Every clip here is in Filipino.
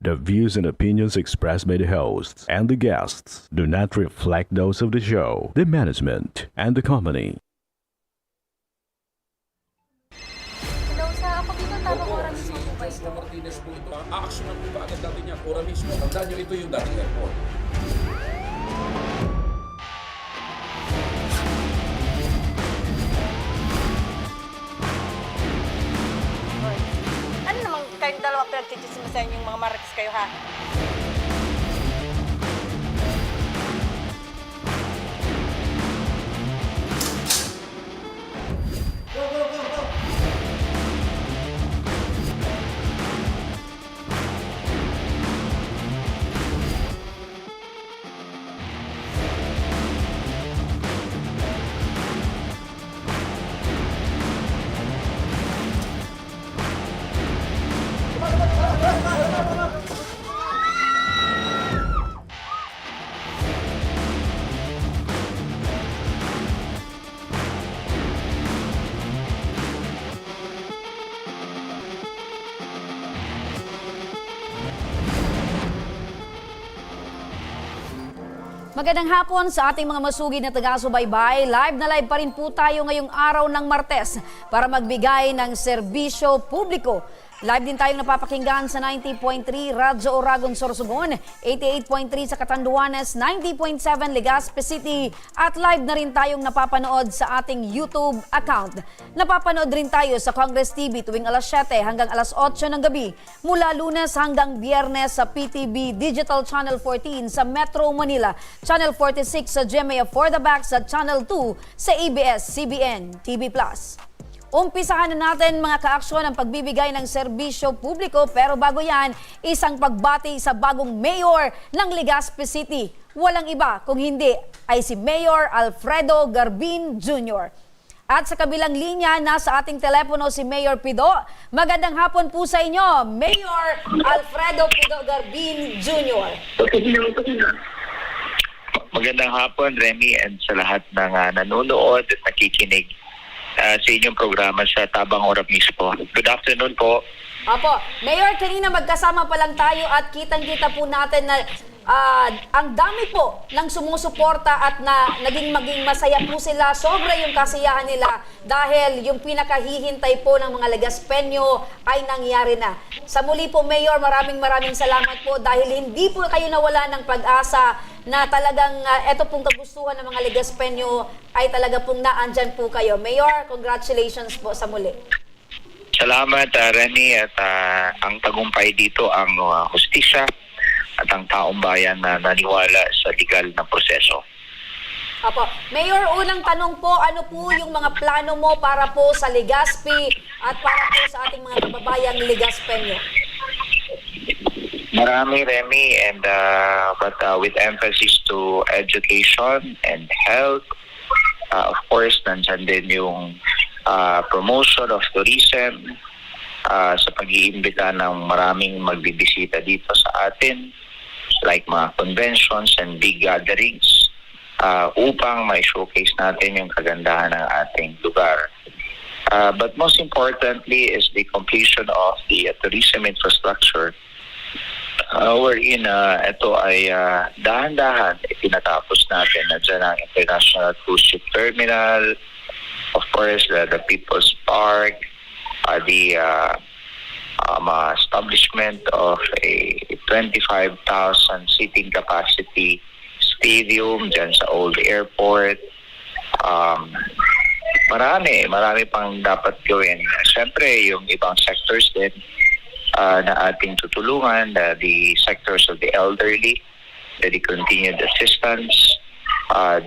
The views and opinions expressed by the hosts and the guests do not reflect those of the show, the management, and the company. Hello, sa ako dito tamang oras mismo po ba ito? Sa Martinez po ito, aaksyonan po ba agad natin yan? Ora mismo, tandaan nyo ito yung dating airport. Ano namang kayong dalawa pinagchichismisan yung mga marites kayo ha? Magandang hapon sa ating mga masugid na taga-subaybay. Live na live pa rin po tayo ngayong araw ng Martes para magbigay ng serbisyo publiko. Live din tayong napapakinggan sa 90.3 Radyo Oragon, Sorsogon, 88.3 sa Catanduanes, 90.7 Legazpi City at live na rin tayong napapanood sa ating YouTube account. Napapanood rin tayo sa Congress TV tuwing alas 7 hanggang alas 8 ng gabi mula Lunes hanggang Biyernes sa PTV Digital Channel 14 sa Metro Manila, Channel 46 sa GMA For the Back sa Channel 2 sa ABS-CBN TV+. Umpisahan na natin mga kaaksyon ang pagbibigay ng serbisyo publiko pero bago yan, isang pagbati sa bagong mayor ng Legazpi City. Walang iba kung hindi ay si Mayor Alfredo Garbin Jr. At sa kabilang linya, nasa ating telepono si Mayor Pido. Magandang hapon po sa inyo, Mayor Alfredo Pido Garbin Jr. Magandang hapon, Remy, and sa lahat ng nanonood at nakikinig sa inyong programa sa Tabang Ora mismo. Good afternoon po. Opo, Mayor, kanina magkasama pa lang tayo at kitang-kita po natin na ang dami po ng sumusuporta at maging masaya po sila. Sobra yung kasiyahan nila dahil yung pinakahihintay po ng mga Legazpenyo ay nangyari na. Sa muli po, Mayor, maraming salamat po dahil hindi po kayo nawala ng pag-asa na talagang eto pong kagustuhan ng mga Legazpenyo ay talaga pong naandyan po kayo. Mayor, congratulations po sa muli. Salamat, Remy, at ang tagumpay dito ang hustisya at ang taong bayan na naniwala sa legal na proseso. Apo. Mayor, unang tanong po, ano po yung mga plano mo para po sa Legazpi at para po sa ating mga kababayang Legazpenyo? Marami, Remy, and but with emphasis to education and health. Of course, nandyan din yung promotion of tourism sa pag-iimbita ng maraming magbibisita dito sa atin, like mga conventions and big gatherings, upang ma-showcase natin yung kagandahan ng ating lugar. But most importantly is the completion of the tourism infrastructure wherein ito ay dahan-dahan itinatapos natin. Nandiyan ang International Cruise Ship Terminal, of course, the People's Park, the establishment of a 25,000 seating capacity stadium dyan sa Old Airport. Marami pang dapat gawin. Siyempre, yung ibang sectors din na ating tutulungan, the sectors of the elderly, the continued assistance,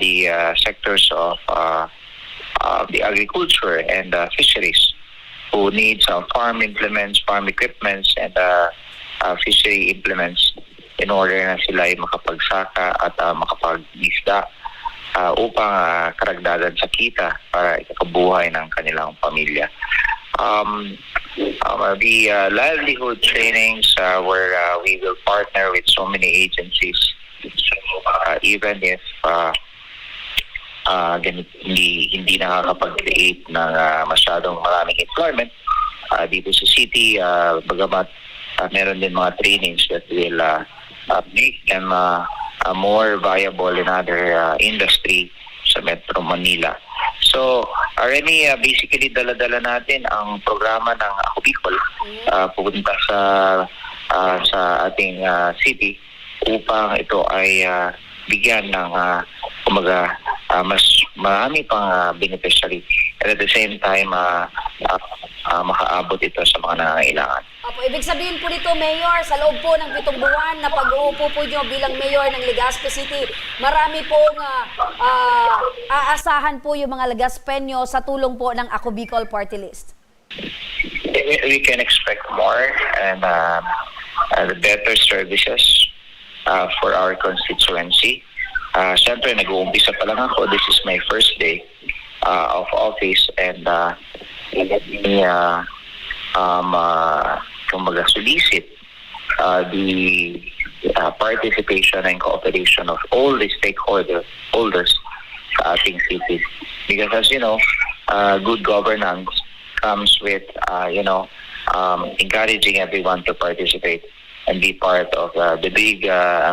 the sectors of the agriculture and fisheries who need some farm implements, farm equipments, and fishery implements in order na sila ay makapagsaka at makapag-isda upang karagdagan sa kita para ikabuhay ng kanilang pamilya. The livelihood trainings where we will partner with so many agencies. So even if hindi nakakapag-create ng masyadong maraming employment dito sa city, bagamat meron din mga trainings that will make them more viable in other industry sa Metro Manila. So, Remy, basically dala-dala natin ang programa ng Ako Bicol pupunta sa ating city upang ito ay bigyan ng mas marami pang beneficiary, and at the same time makaabot ito sa mga nangangailangan. Opo, ibig sabihin po nito, Mayor, sa loob po ng 7 buwan na pag-uupo po nyo bilang Mayor ng Legazpi City, marami pong aasahan po yung mga Legaspenyo sa tulong po ng Ako Bicol Party List. We can expect more and better services for our constituency. Siyempre, nag-uumpisa pa lang ako. This is my first day of office, and let me solicit the participation and cooperation of all the stakeholders sa ating cities. Because as you know, good governance comes with, encouraging everyone to participate and be part of the big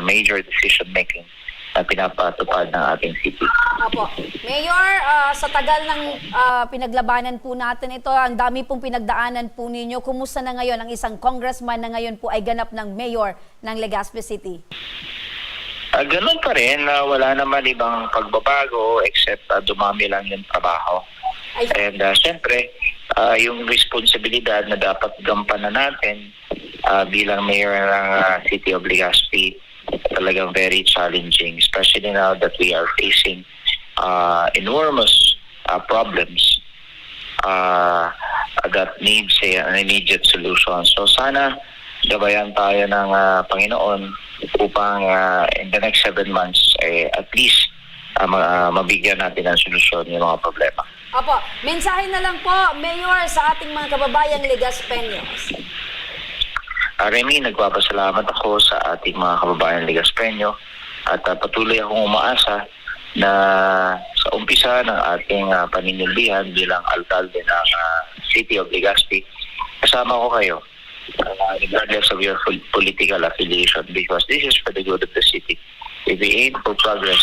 major decision-making na pinapatupad ng ating city. Opo. Mayor, sa tagal ng pinaglabanan po natin ito, ang dami pong pinagdaanan po ninyo. Kumusta na ngayon ang isang congressman na ngayon po ay ganap ng mayor ng Legazpi City? Ganun pa rin, wala naman ibang pagbabago except dumami lang yung trabaho. And syempre, yung responsibilidad na dapat gampanan natin bilang mayor ng City of Legazpi, talagang very challenging, especially now that we are facing enormous problems that needs an immediate solution. So sana gabayan tayo ng Panginoon upang in the next 7 months at least mabigyan natin ng solusyon yung mga problema. Opo, mensahe na lang po, Mayor, sa ating mga kababayang Legaspeños. Remy, nagpapasalamat ako sa ating mga kababayan Legaspeño at patuloy akong umaasa na sa umpisa ng ating paninilbihan bilang alkalde ng City of Legazpi, kasama ko kayo regardless of your political affiliation, because this is for the good of the city. If we aim for progress,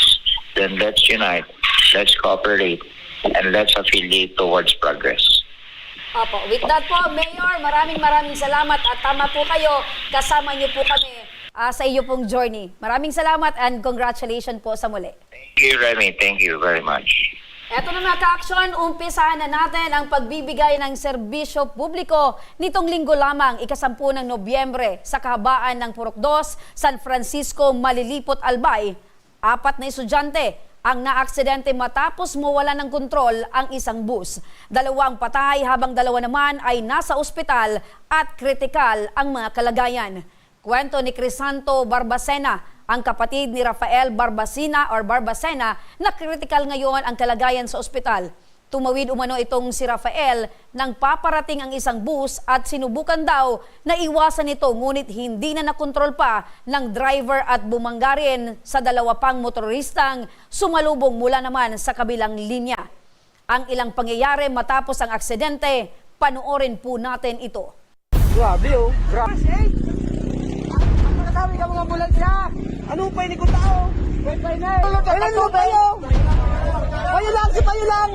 then let's unite, let's cooperate, and let's affiliate towards progress. Opo, with that po, Mayor, maraming salamat at tama po kayo, kasama niyo po kami sa iyo pong journey. Maraming salamat and congratulations po sa muli. Thank you, Remy. Thank you very much. Eto na mga ka-aksyon, umpisahan na natin ang pagbibigay ng serbisyo publiko nitong linggo lamang, 10 ng Nobyembre, sa kahabaan ng Purok 2, San Francisco, Malilipot, Albay. 4 na estudyante ang naaksidente matapos mawala ng kontrol ang isang bus. 2 ang patay habang 2 naman ay nasa ospital at kritikal ang mga kalagayan. Kwento ni Crisanto Barbacena, ang kapatid ni Rafael Barbacena na kritikal ngayon ang kalagayan sa ospital. Tumawid umano itong si Rafael nang paparating ang isang bus at sinubukan daw na iwasan ito, ngunit hindi na nakontrol pa ng driver at bumangga rin sa 2 pang motoristang sumalubong mula naman sa kabilang linya. Ang ilang pangyayari matapos ang aksidente, panoorin po natin ito. Grabe oh, grabe. Ang nakasami ka mga ambulansya. Ano pa ini ko tao? Kailan mo kayo? Payo lang, si payo lang.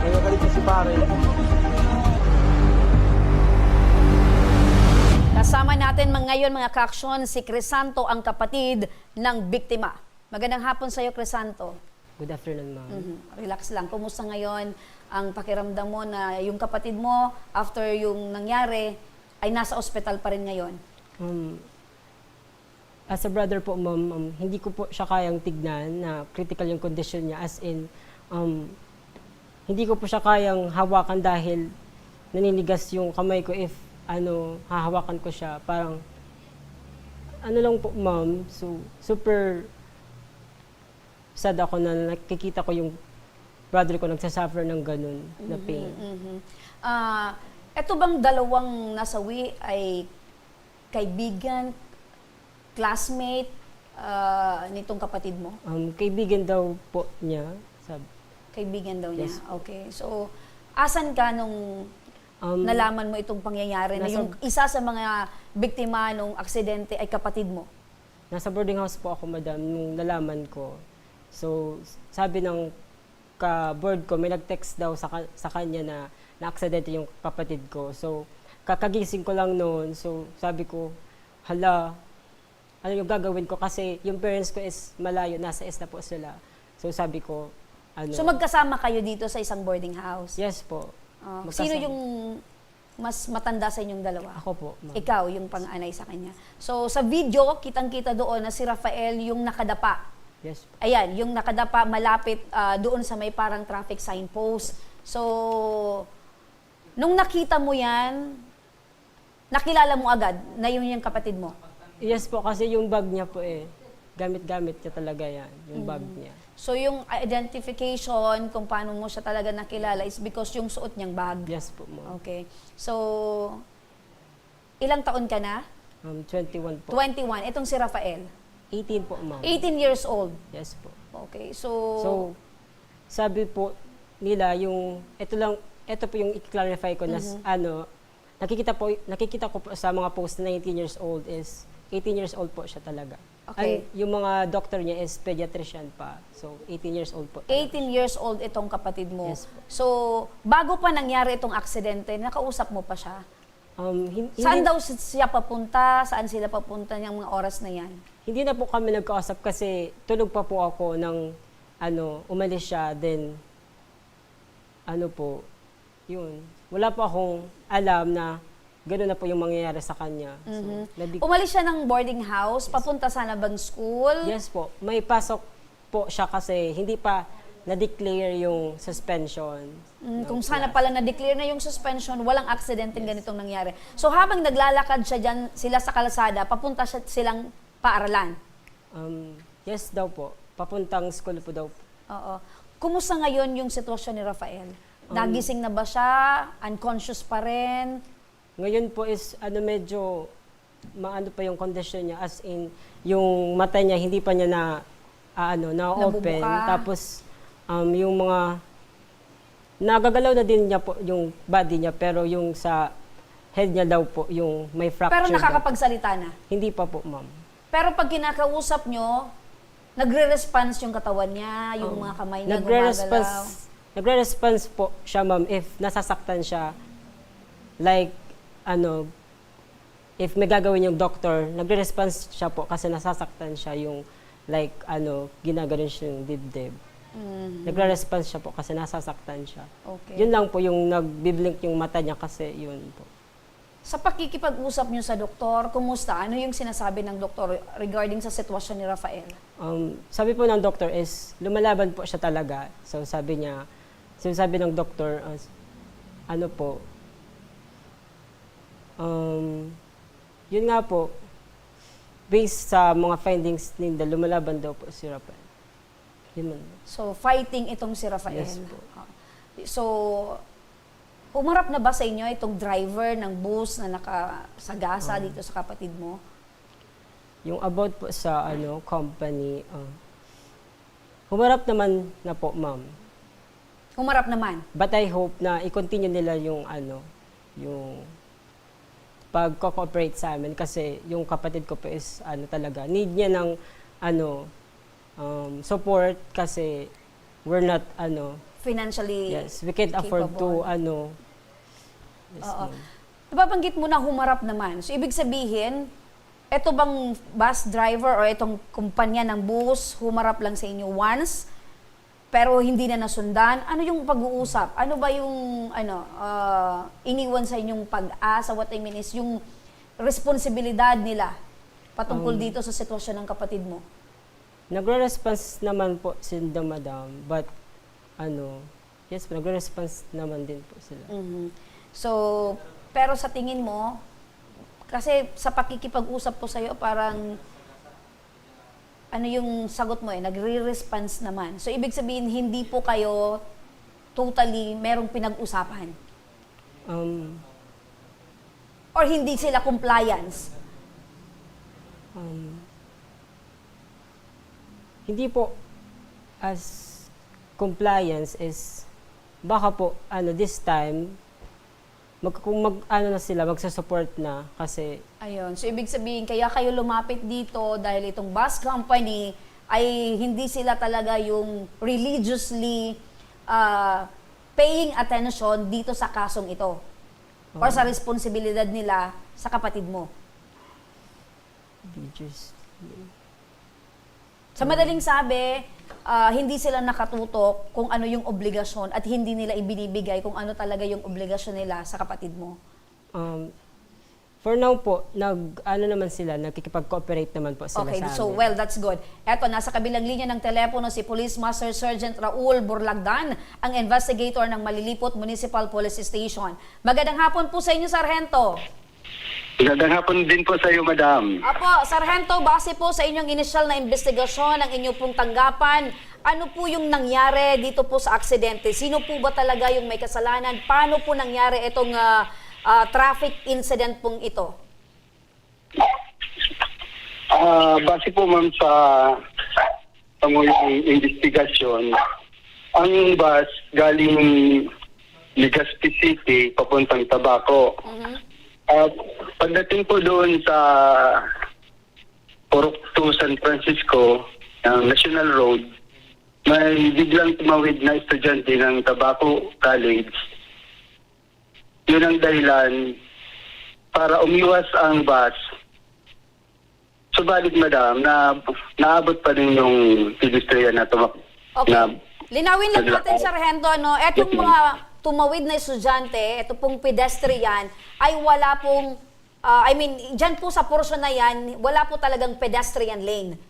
Ngayon kalit si pare. Kasama natin ngayon mga ka-aksyon si Crisanto, ang kapatid ng biktima. Magandang hapon sa iyo, Crisanto. Good afternoon, ma'am. Relax lang. Kumusta ngayon ang pakiramdam mo na yung kapatid mo, after yung nangyari, ay nasa ospital pa rin ngayon? As a brother po, ma'am, hindi ko po siya kayang tignan na critical yung condition niya. As in, hindi ko po siya kayang hawakan dahil naninigas yung kamay ko if hahawakan ko siya. Parang, lang po, ma'am. So, super sad ako na nakikita ko yung brother ko nagsasuffer ng ganun na pain. Eto bang 2 nasawi ay kaibigan, classmate, nitong kapatid mo? Kaibigan daw po niya. Sabi. Kaibigan daw niya. Yes. Okay. So, asan ka nung nalaman mo itong pangyayari na nasa- yung isa sa mga biktima nung aksidente ay kapatid mo? Nasa boarding house po ako, madam, nung nalaman ko. So, sabi ng ka-board ko, may nag-text daw sa kanya na na-aksidente yung kapatid ko. So, kakagising ko lang noon. So, sabi ko, hala, ano yung gagawin ko? Kasi yung parents ko is malayo, nasa na po sila. So, sabi ko, ano. So, magkasama kayo dito sa isang boarding house? Yes po. Sino Magkasama. yung mas matanda sa inyong dalawa? Ako po, ma'am. Ikaw, yung pang-anay sa kanya. So, sa video, kitang-kita doon na si Rafael yung nakadapa. Yes po. Ayan, yung nakadapa malapit doon sa may parang traffic signpost. So, nung nakita mo yan, nakilala mo agad na yun yung kapatid mo? Yes po, kasi yung bag niya po gamit-gamit niya talaga yan, yung bag niya. So, yung identification kung paano mo siya talaga nakilala is because yung suot niyang bag. Yes po, ma'am. Okay. So, ilang taon ka na? 21 po. 21. Itong si Rafael. 18 po, ma'am. 18 years old. Yes po. Okay. So, So, sabi po nila ito po yung i-clarify ko na nakikita ko po sa mga post na 19 years old is 18 years old po siya talaga. Okay. Yung mga doctor niya is pediatrician pa. So, 18 years old po. 18 years old itong kapatid mo. Yes po. So, bago pa nangyari itong aksidente, nakausap mo pa siya? Hindi, Saan daw siya papunta? Saan sila papunta niyang mga oras na yan? hindi na po kami nagkausap kasi tulog pa po ako nang umalis siya. Then, yun. Wala po akong alam na gano'n na po yung mangyayari sa kanya. So, Umalis siya ng boarding house, papunta sana bang school? yes po, may pasok po siya kasi hindi pa na-declare yung suspension. Kung sana pala na-declare na yung suspension, walang aksidenteng ganitong nangyari. So habang naglalakad siya dyan, sila sa kalsada, papunta silang paaralan? Yes daw po, papuntang school po daw po. Oo. Kumusta ngayon yung sitwasyon ni Rafael? Nagising na ba siya? Unconscious pa rin? Ngayon po is medyo maano pa yung condition niya, as in yung mata niya hindi pa niya na-open. Nabubuka. Tapos yung mga nagagalaw na din niya po yung body niya, pero yung sa head niya daw po yung may fracture. Pero daw. nakakapagsalita na? Hindi pa po, ma'am. Pero pag kinakausap nyo, nagre-response yung katawan niya, yung mga kamay niya gumagalaw. Nagre-response po siya, ma'am, if nasasaktan siya. Like, if may gagawin yung doctor, nagre-response siya po kasi nasasaktan siya yung, like, ginaganon siya yung dibdib. Nagre-response siya po kasi nasasaktan siya. Okay. Yun lang po yung nagbiblink yung mata niya kasi yun po. Sa pakikipag-usap niyo sa doktor, kumusta? Ano yung sinasabi ng doktor regarding sa sitwasyon ni Rafael? Sabi po ng doktor is, lumalaban po siya talaga. So sabi ng doktor, yun nga po, based sa mga findings nila, lumalaban daw po si Rafael. Yun man. So, fighting itong si Rafael. Yes po. So, humarap na ba sa inyo itong driver ng bus na nakasagasa dito sa kapatid mo? Yung about po sa company, humarap naman na po, ma'am. Humarap naman? But I hope na i-continue nila yung yung pag-cooperate sa amin kasi yung kapatid ko po is talaga need niya ng support kasi we're not Financially yes, we can't afford to yes, Oo. ma'am. Nababanggit mo na humarap naman. So, ibig sabihin, eto bang bus driver or itong kumpanya ng bus, humarap lang sa inyo once, pero hindi na nasundan? Ano yung pag-uusap? Ano ba yung iniwan sa inyong pag-asa? What I mean is yung responsibilidad nila patungkol dito sa sitwasyon ng kapatid mo. Nagre-response naman po si the madam, but yes, nagre-response naman din po sila. So, pero sa tingin mo, kasi sa pakikipag-usap po sa'yo, parang yung sagot mo nagre-response naman. So, ibig sabihin, hindi po kayo totally merong pinag-usapan? Or hindi sila compliance? Hindi po as compliance is baka po this time kung na sila magsa-support na kasi Ayun. So, ibig sabihin, kaya kayo lumapit dito dahil itong bus company ay hindi sila talaga yung religiously paying attention dito sa kasong ito. Or sa responsibilidad nila sa kapatid mo. just Sa madaling sabi, hindi sila nakatutok kung ano yung obligasyon at hindi nila ibinibigay kung ano talaga yung obligasyon nila sa kapatid mo. for now po naman sila nagkikipag-cooperate naman po sila Okay, sa so amin. well, that's good. Eto, nasa kabilang linya ng telepono si Police Master Sergeant Raul Burlagdan, ang investigator ng Malilipot Municipal Police Station. Magandang hapon po sa inyo, Sargento. Magandang hapon din po sa iyo, madam. Apo, Sargento, base po sa inyong initial na investigasyon, ang inyong pong tanggapan, ano po yung nangyari dito po sa aksidente? Sino po ba talaga yung may kasalanan? Paano po nangyari itong traffic incident pong ito? Base po, ma'am, sa panguyang investigasyon, ang bus galing Legazpi City papuntang Tabaco. Pagdating po doon sa Purok 2 San Francisco, National Road, may biglang tumawid na estudyante ng Tabaco College. Yun ang dahilan para umiwas ang bus. Subalit, madam, na naabot pa rin yung pedestrian na tumakbo. Okay. Na, Linawin lang natin, Sargento, etong Yes, ma'am. mga tumawid na estudyante, ito pong pedestrian, ay wala pong, dyan po sa portion na yan, wala po talagang pedestrian lane.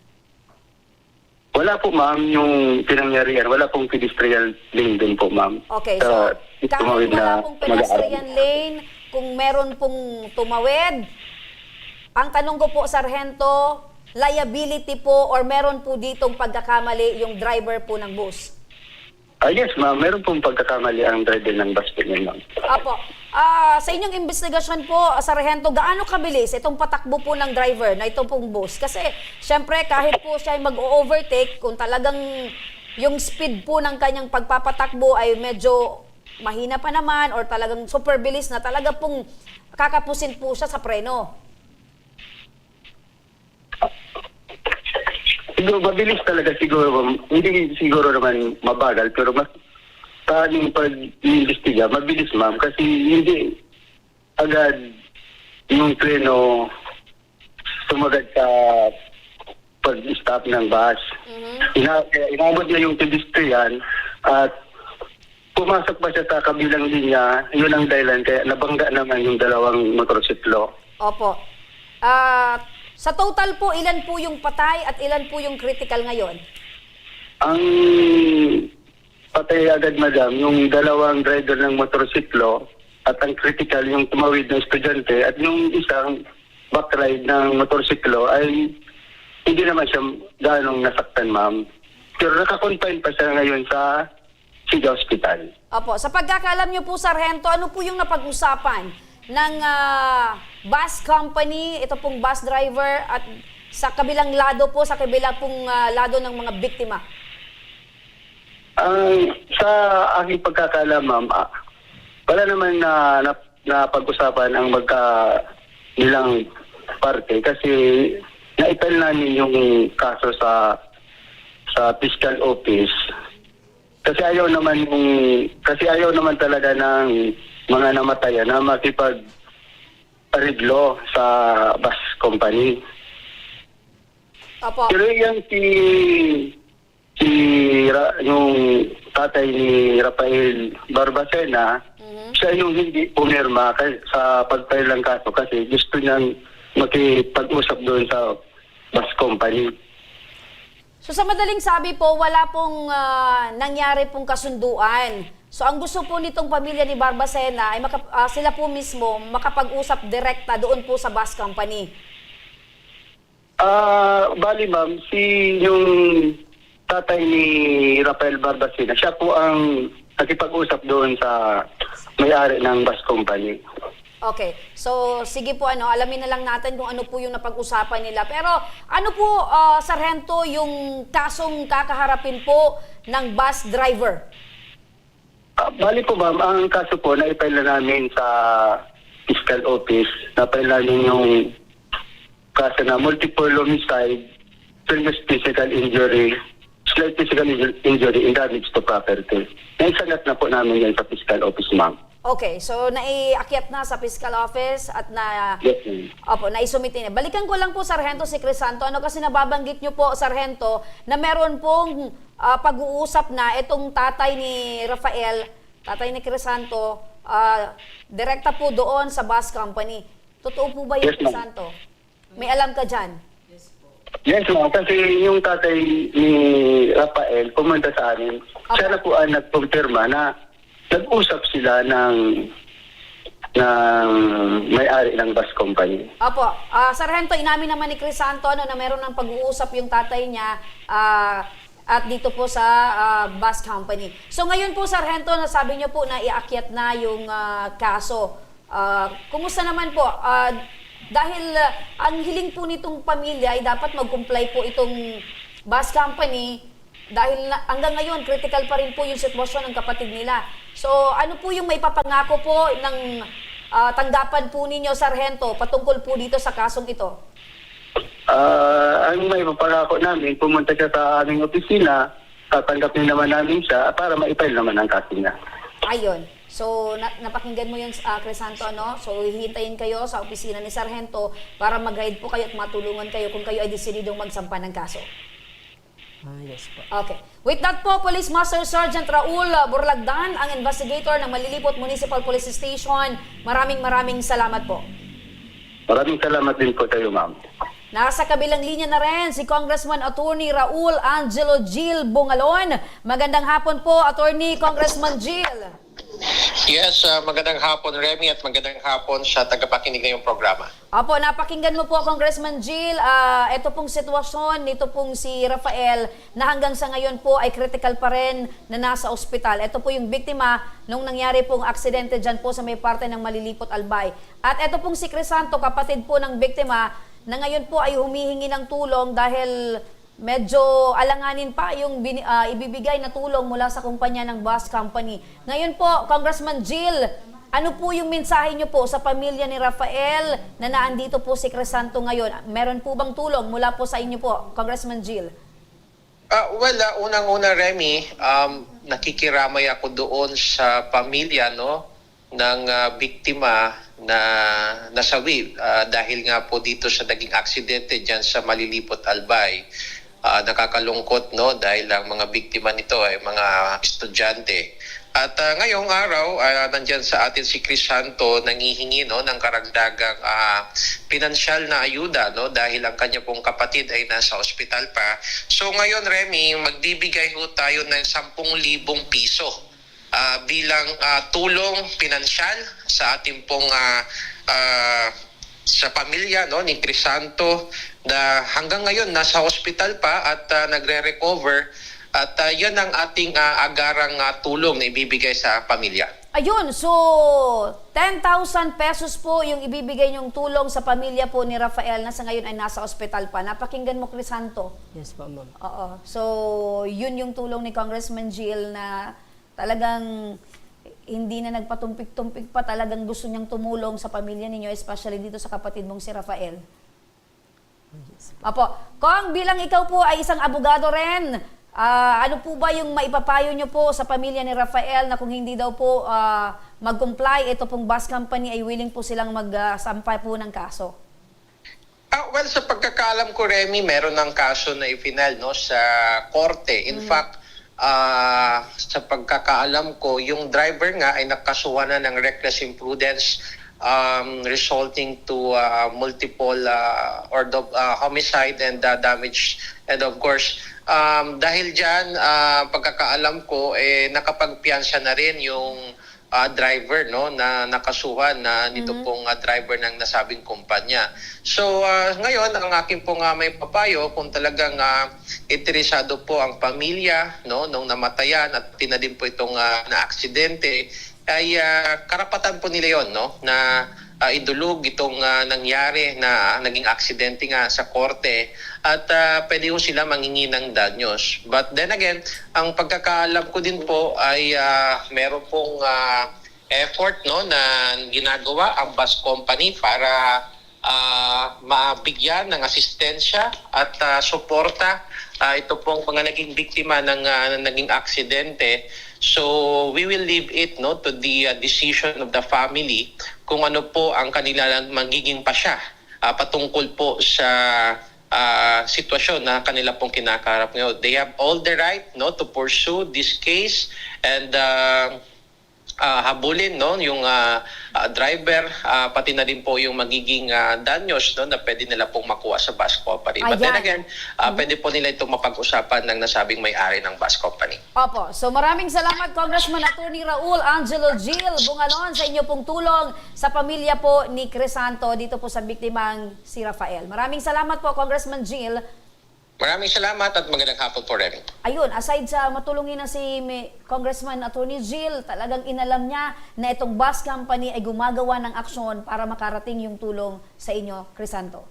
wala po, ma'am, yung pinangyarihan. Wala pong pedestrian lane din po, ma'am. Okay, so kahit tumawid wala na pong pedestrian lane, kung meron pong tumawid, ang tanong ko po, Sargento, liability po or meron po ditong pagkakamali yung driver po ng bus? Yes, ma'am. Meron pong pagkakamali ang driver ng bus po niya, ma'am. Apo. Sa inyong investigasyon po, Sargento, gaano kabilis itong patakbo po ng driver na itong pong bus? Kasi, syempre, kahit po siya ay mag-overtake, kung talagang yung speed po ng kanyang pagpapatakbo ay medyo mahina pa naman or talagang super bilis na talaga pong kakapusin po siya sa preno. Siguro, mabilis talaga siguro, ma'am. Hindi siguro naman mabagal, pero mas taling pag-iimbestiga, mabilis, ma'am. Kasi hindi agad yung treno tumagad sa pag-stop ng bus. Inabot na yung pedestrian at pumasok pa siya sa kabilang linya. Yun ang dahilan, kaya nabangga naman yung dalawang motorsiklo. Opo. Sa total po, ilan po yung patay at ilan po yung critical ngayon? Ang patay agad, madam, yung dalawang driver ng motorsiklo at ang critical yung tumawid ng estudyante at yung isang backride ng motorsiklo ay hindi naman siya ganong nasaktan, ma'am. Pero nakakonfine pa siya ngayon sa City Hospital. Opo. Sa pagkakalam niyo po, Sargento, ano po yung napag-usapan ng bus company, ito pong bus driver at sa kabilang lado po, sa kabilang pong lado ng mga biktima? Sa aking pagkakaalam, ma'am, wala naman na pag-usapan ang nilang parte kasi naipal namin yung kaso sa fiscal office kasi ayaw naman talaga ng mga namatayan na makipag-areglo sa bus company. Opo. Pero yung yung tatay ni Rafael Barbacena, siya yung hindi pumirma sa pag-file ng kaso kasi gusto niyang makipag-usap doon sa bus company. So sa madaling sabi po, wala pong nangyari pong kasunduan. So ang gusto po nitong pamilya ni Barbacena ay sila po mismo makapag-usap direkta doon po sa bus company. Bali, ma'am, yung tatay ni Rafael Barbacena, siya po ang nakipag-usap doon sa may-ari ng bus company. Okay. So, sige po, alamin na lang natin kung ano po yung napag-usapan nila. Pero, ano po, Sargento, yung kasong kakaharapin po ng bus driver? Bali po ma'am, ang kaso po na i-file na namin sa fiscal office, na-file namin yung kaso na multiple homicide, serious physical injury, slight physical injury and damage to property. Naisalat na po namin yan sa fiscal office ma'am. Okay, so naiakyat na sa fiscal office at Yes ma'am. naisumite na. Balikan ko lang po, Sargento, si Crisanto. Kasi nababanggit nyo po, Sargento, na meron pong pag-uusap na itong tatay ni Rafael, tatay ni Crisanto, direkta po doon sa bus company. Totoo po ba yun, Yes, ma'am. Crisanto? May alam ka dyan? Yes ma'am, kasi yung tatay ni Rafael pumunta sa amin. Siya na po ang nagkumpirma na nag-usap sila ng may-ari ng bus company. Opo. Sargento, inamin naman ni Crisanto na meron ng pag-uusap yung tatay niya at dito po sa bus company. So ngayon po, Sargento, nasabi niyo po na iakyat na yung kaso. Kumusta naman po? Dahil ang hiling po nitong pamilya ay dapat mag-comply po itong bus company dahil hanggang ngayon critical pa rin po yung sitwasyon ng kapatid nila. So ano po yung may papangako po ng tanggapan po ninyo, Sargento, patungkol po dito sa kasong ito? Ang may papangako namin, pumunta siya sa aming opisina, tatanggapin naman namin siya para ma-file naman ang kaso niya. Ayun. So, napakinggan mo yun, Crisanto, ano? So, hihintayin kayo sa opisina ni Sargento para mag-guide po kayo at matulungan kayo kung kayo ay desididong magsampa ng kaso. Yes po. Okay. With that po, Police Master Sergeant Raul Burlagdan, ang investigator ng Malilipot Municipal Police Station. Maraming salamat po. Maraming salamat din po tayo, ma'am. Nasa kabilang linya na rin si Congressman Attorney Raul Angelo Gil Bungalon. Magandang hapon po, Attorney Congressman Gil. Yes, magandang hapon Remy at magandang hapon sa tagapakinig ngayong programa. Apo, napakinggan mo po, Congressman Gil. Ito pong sitwasyon, nito pong si Rafael na hanggang sa ngayon po ay critical pa rin na nasa ospital. Ito po yung biktima nung nangyari pong aksidente dyan po sa may parte ng Malilipot, Albay. At ito pong si Crisanto, kapatid po ng biktima, na ngayon po ay humihingi ng tulong dahil medyo alanganin pa yung ibibigay na tulong mula sa kumpanya ng bus company. Ngayon po, Congressman Gil, ano po yung mensahe niyo po sa pamilya ni Rafael na naandito po si Crisanto ngayon? Meron po bang tulong mula po sa inyo po, Congressman Gil? Unang-una Remy, nakikiramay ako doon sa pamilya ng biktima na nasawi dahil nga po dito sa naging aksidente dyan sa Malilipot, Albay. Nakakalungkot dahil ang mga biktima nito ay mga estudyante. At ngayong araw, nandyan sa atin si Crisanto nangihingi ng karagdagang pinansyal na ayuda dahil ang kanya pong kapatid ay nasa ospital pa. So ngayon, Remy, magbibigay ho tayo ng 10,000 piso bilang tulong pinansyal sa ating pong sa pamilya ni Crisanto na hanggang ngayon nasa hospital pa at nagre-recover at yan ang ating agarang tulong na ibibigay sa pamilya. Ayun, so 10,000 pesos po yung ibibigay niyong tulong sa pamilya po ni Rafael na sa ngayon ay nasa ospital pa. Napakinggan mo, Crisanto. Yes po, ma'am. Oo. So, yun yung tulong ni Congressman Gil na talagang hindi na nagpatumpik-tumpik pa, talagang gusto niyang tumulong sa pamilya ninyo, especially dito sa kapatid mong si Rafael. Apo, Kong, bilang ikaw po ay isang abogado rin, ano po ba yung maipapayo niyo po sa pamilya ni Rafael na kung hindi daw po mag-comply, ito pong bus company ay willing po silang magsampay po ng kaso? Well, sa pagkakaalam ko, Remy, meron ng kaso na i-final sa korte. In fact, sa pagkakaalam ko, yung driver nga ay nakasuhan na ng reckless imprudence resulting to multiple homicide and damage. And of course, dahil dyan, pagkakaalam ko, nakapagpiyansa na rin yung driver na nakasuhan na nito pong driver ng nasabing kumpanya. So ngayon ang akin pong may papayo kung talagang interesado po ang pamilya nung namatayan at tinadin po itong na aksidente ay karapatan po nila yon na idulog itong nangyari na naging aksidente nga sa korte at pwede ho sila mangingi ng danyos. But then again, ang pagkakaalam ko din po ay meron pong effort na ginagawa ang bus company para mabigyan ng asistensya at suporta ito pong mga naging biktima ng naging aksidente. So we will leave it to the decision of the family kung ano po ang kanilang magiging pasya patungkol po sa sitwasyon na kanila pong kinakarap ngayon. They have all the right to pursue this case and habulin yung driver, pati na din po yung magiging danyos na pwede nila pong makuha sa bus company. But then again, pwede po nila itong mapag-usapan ng nasabing may-ari ng bus company. Opo. So maraming salamat Congressman Attorney Raul Angelo Gil Bungalon sa inyo pong tulong sa pamilya po ni Crisanto dito po sa biktimang si Rafael. Maraming salamat po Congressman Gil. Maraming salamat at magandang hapon po, Remy. Ayun, aside sa matulungin na si Congressman Attorney Gil, talagang inalam niya na itong bus company ay gumagawa ng aksyon para makarating yung tulong sa inyo, Crisanto.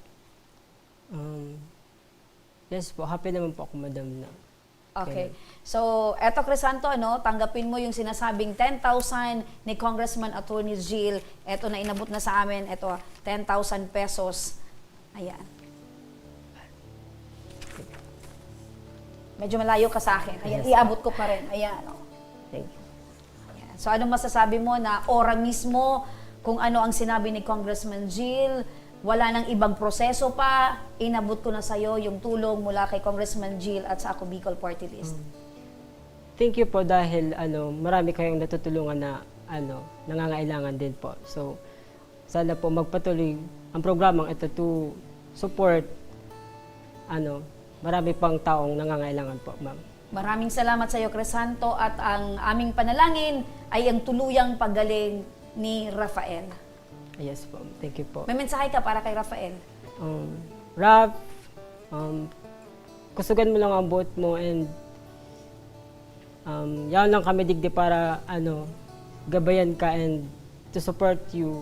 Yes po, happy naman po ako, madam. Na. Okay. So, eto Crisanto, tanggapin mo yung sinasabing 10,000 ni Congressman Attorney Gil. Eto na inabot na sa amin, eto 10,000 pesos. Ayan. Medyo malayo ka sa akin. Ayan, iabot ko pa rin. Ayan. Thank you. Ayan. So, anong masasabi mo na ora mismo kung ano ang sinabi ni Congressman Gil, wala nang ibang proseso pa, inabot ko na sa'yo yung tulong mula kay Congressman Gil at sa Ako Bicol Party List. Thank you po dahil marami kayong natutulungan na nangangailangan din po. So, sana po magpatuloy ang programang ito to support marami pang taong nangangailangan po, ma'am. Maraming salamat sa iyo, Crisanto, at ang aming panalangin ay ang tuluyang paggaling ni Rafael. Yes po, thank you po. May mensahe ka para kay Rafael? Raf, kusugan mo lang ang buot mo and yan lang kami digdi para gabayan ka and to support you.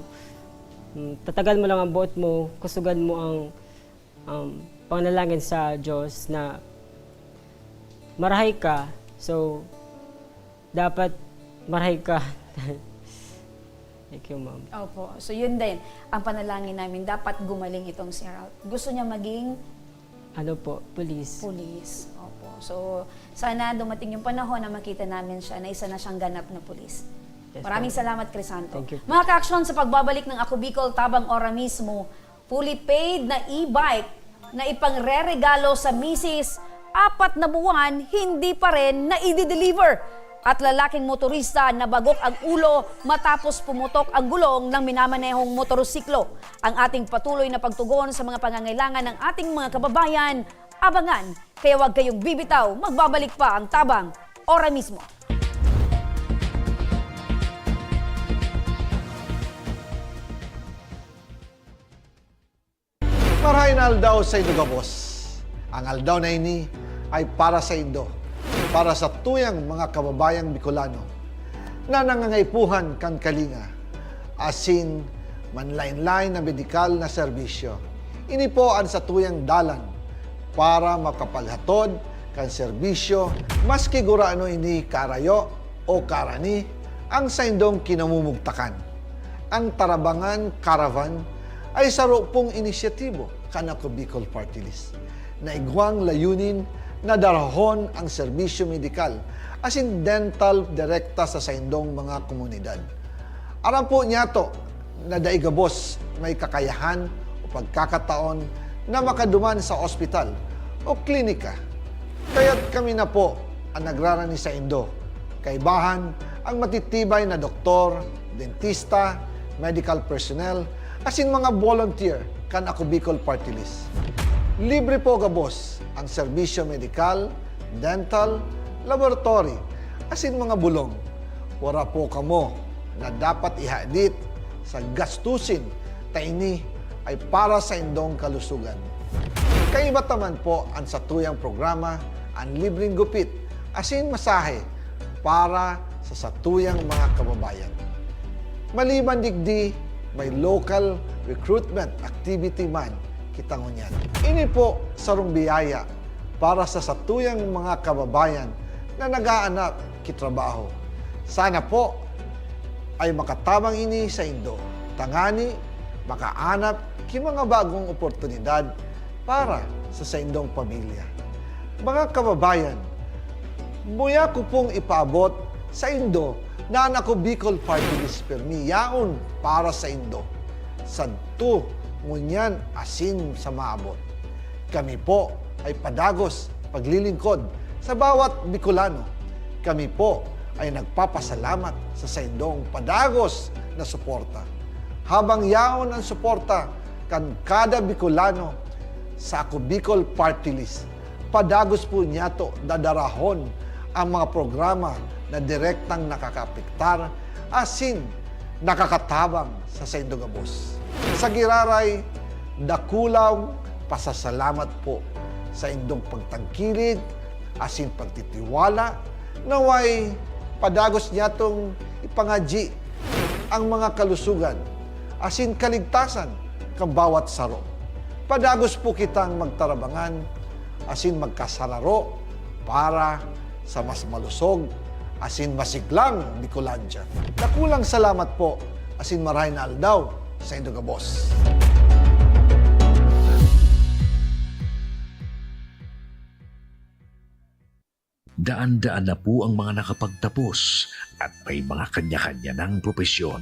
Tatagal mo lang ang buot mo, kusugan mo ang panalangin sa Diyos na marahay ka. So, dapat marahay ka. Thank you, ma'am. Opo. So, yun din. Ang panalangin namin, dapat gumaling itong si Ralph. Gusto niya maging police. Police. Opo. So, sana dumating yung panahon na makita namin siya na isa na siyang ganap na police. Yes, Maraming ma'am. salamat, Crisanto. Thank you. Mga ka-aksyon, sa pagbabalik ng Ako Bicol tabang ora mismo, fully paid na e-bike na ipangre-regalo sa misis, 4 na buwan, hindi pa rin na i-deliver. At lalaking motorista na bagok ang ulo matapos pumutok ang gulong ng minamanehong motorsiklo. Ang ating patuloy na pagtugon sa mga pangangailangan ng ating mga kababayan, abangan. Kaya huwag kayong bibitaw, magbabalik pa ang tabang ora mismo. Marahay na aldaw sa Indo Gabos. Ang aldaw na ini ay para sa Indo, para sa tuyang mga kababayang Bicolano na nangangaipuhan kan kalinga, asin manlain-lain na medikal na serbisyo. Ini po ang sa tuyang dalan para makapalhatod kan serbisyo maski guraano ini karayo o karani ang sa Indong kinamumugtakan. Ang Tarabangan Caravan ay saro pong inisyatibo kan Ako Bicol Party List na igwang layunin na darahon ang serbisyo medikal asin dental direkta sa saindong mga komunidad. Aram po niya to na daigabos may kakayahan o pagkakataon na makaduman sa ospital o klinika. Kaya't kami na po ang nagrarani sa Indo. Kaibahan ang matitibay na doktor, dentista, medical personnel, asin mga volunteer kan Ako Bicol Party List. Libre po gabos ang serbisyo medikal, dental, laboratory, asin mga bulong. Wala po kamo na dapat ihadit sa gastusin ta ini ay para sa indong kalusugan. Kaiba taman po ang satuyang programa ang libreng gupit asin masahe para sa satuyang mga kababayan. Maliban digdi, may local recruitment activity man kitangunyan. Ini po sarong biyaya para sa satuyang mga kababayan na nag-aanap kitrabaho. Sana po ay makatabang ini sa Indo. Tangani, makaanap ki mga bagong oportunidad para sa Indong pamilya. Mga kababayan, buya ko pong ipaabot sa Indo na ako Bicol Party List permi yaon para sa Indo. Sadto ngunyan asin sa maabot. Kami po ay padagos paglilingkod sa bawat Bicolano. Kami po ay nagpapasalamat sa Indong padagos na suporta. Habang yaon ang suporta kan kada Bicolano sa ako Bicol Party List, padagos po niya to dadarahon ang mga programa na direktang nakakapiktar asin nakakatabang sa Indong Gabos. Sa giraray, dakulaw pasasalamat po sa Indong pagtangkilig asin pagtitiwala naway padagos niya tong ipangaji ang mga kalusugan asin kaligtasan kang bawat saro. Padagos po kitang magtarabangan asin magkasararo para sa mas malusog asin masiglang Bicolandia. Nakulang salamat po asin marahay na aldaw sa Indong Gabos. Daan-daan na po ang mga nakapagtapos at may mga kanya-kanya ng propesyon.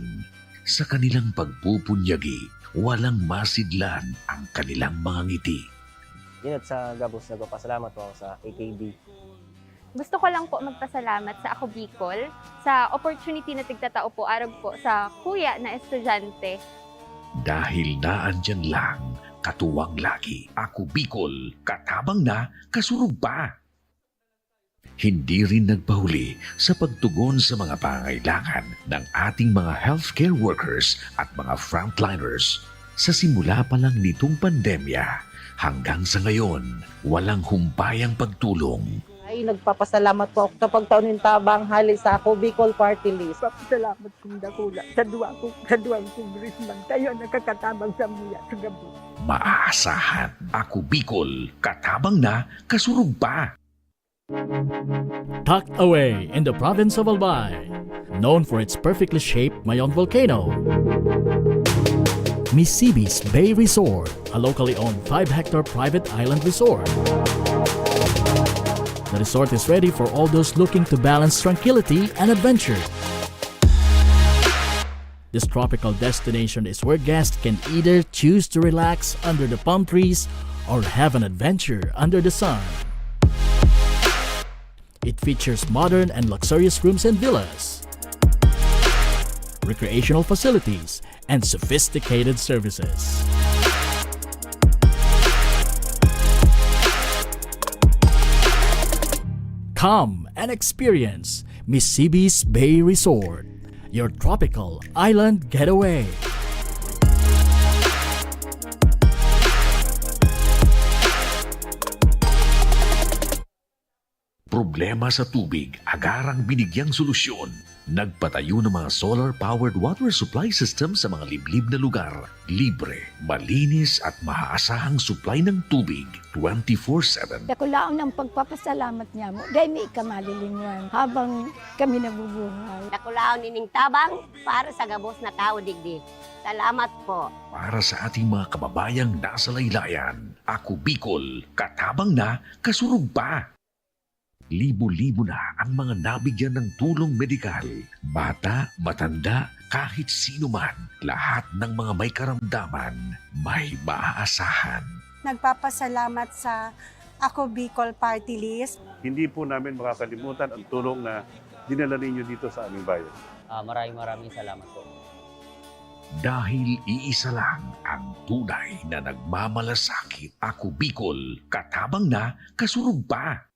Sa kanilang pagpupunyagi, walang masidlan ang kanilang mga ngiti. Yun at sa Gabos, nagpapasalamat po ako sa AKB. Gusto ko lang po magpasalamat sa Ako Bicol sa opportunity na tigtatao po arog po sa kuya na estudyante. Dahil naandyan lang, katuwang lagi, Ako Bicol, katabang na, kasurog pa. Hindi rin nagpahuli sa pagtugon sa mga pangailangan ng ating mga healthcare workers at mga frontliners. Sa simula pa lang nitong pandemya, hanggang sa ngayon, walang humpayang pagtulong. Ay, nagpapasalamat po ako sa pagtaunin tabang hali sa Ako Bicol Party List. Papasalamat kong dakula sa duwang congressman. Tayo nakakatabang sa mga sa Gabos. Maaasahan, Ako Bicol, katabang na, kasurog pa. Tucked away in the province of Albay, known for its perfectly shaped Mayon volcano, Misibis Bay Resort, a locally owned 5-hectare private island resort. The resort is ready for all those looking to balance tranquility and adventure. This tropical destination is where guests can either choose to relax under the palm trees or have an adventure under the sun. It features modern and luxurious rooms and villas, recreational facilities, and sophisticated services. Come and experience Misibis Bay Resort, your tropical island getaway. Problema sa tubig, agarang binigyang solusyon. Nagpatayo ng mga solar-powered water supply system sa mga liblib na lugar. Libre, malinis at maaasahang supply ng tubig 24/7. Dakulaon ng pagpapasalamat niya mo. Dahil may ikamalilinwan habang kami nabubuhay. Dakulaon nining tabang para sa Gabos na tao digdi. Salamat po. Para sa ating mga kababayang nasa laylayan, Ako Bicol, katabang na, kasurog pa. Libo-libo na ang mga nabigyan ng tulong medikal. Bata, matanda, kahit sino man, lahat ng mga may karamdaman, may maaasahan. Nagpapasalamat sa Ako Bicol Party List. Hindi po namin makakalimutan ang tulong na dinala ninyo dito sa aming bayan. Maraming salamat po. Dahil iisa lang ang tunay na nagmamalasakit. Ako Bicol, katabang na, kasurog pa.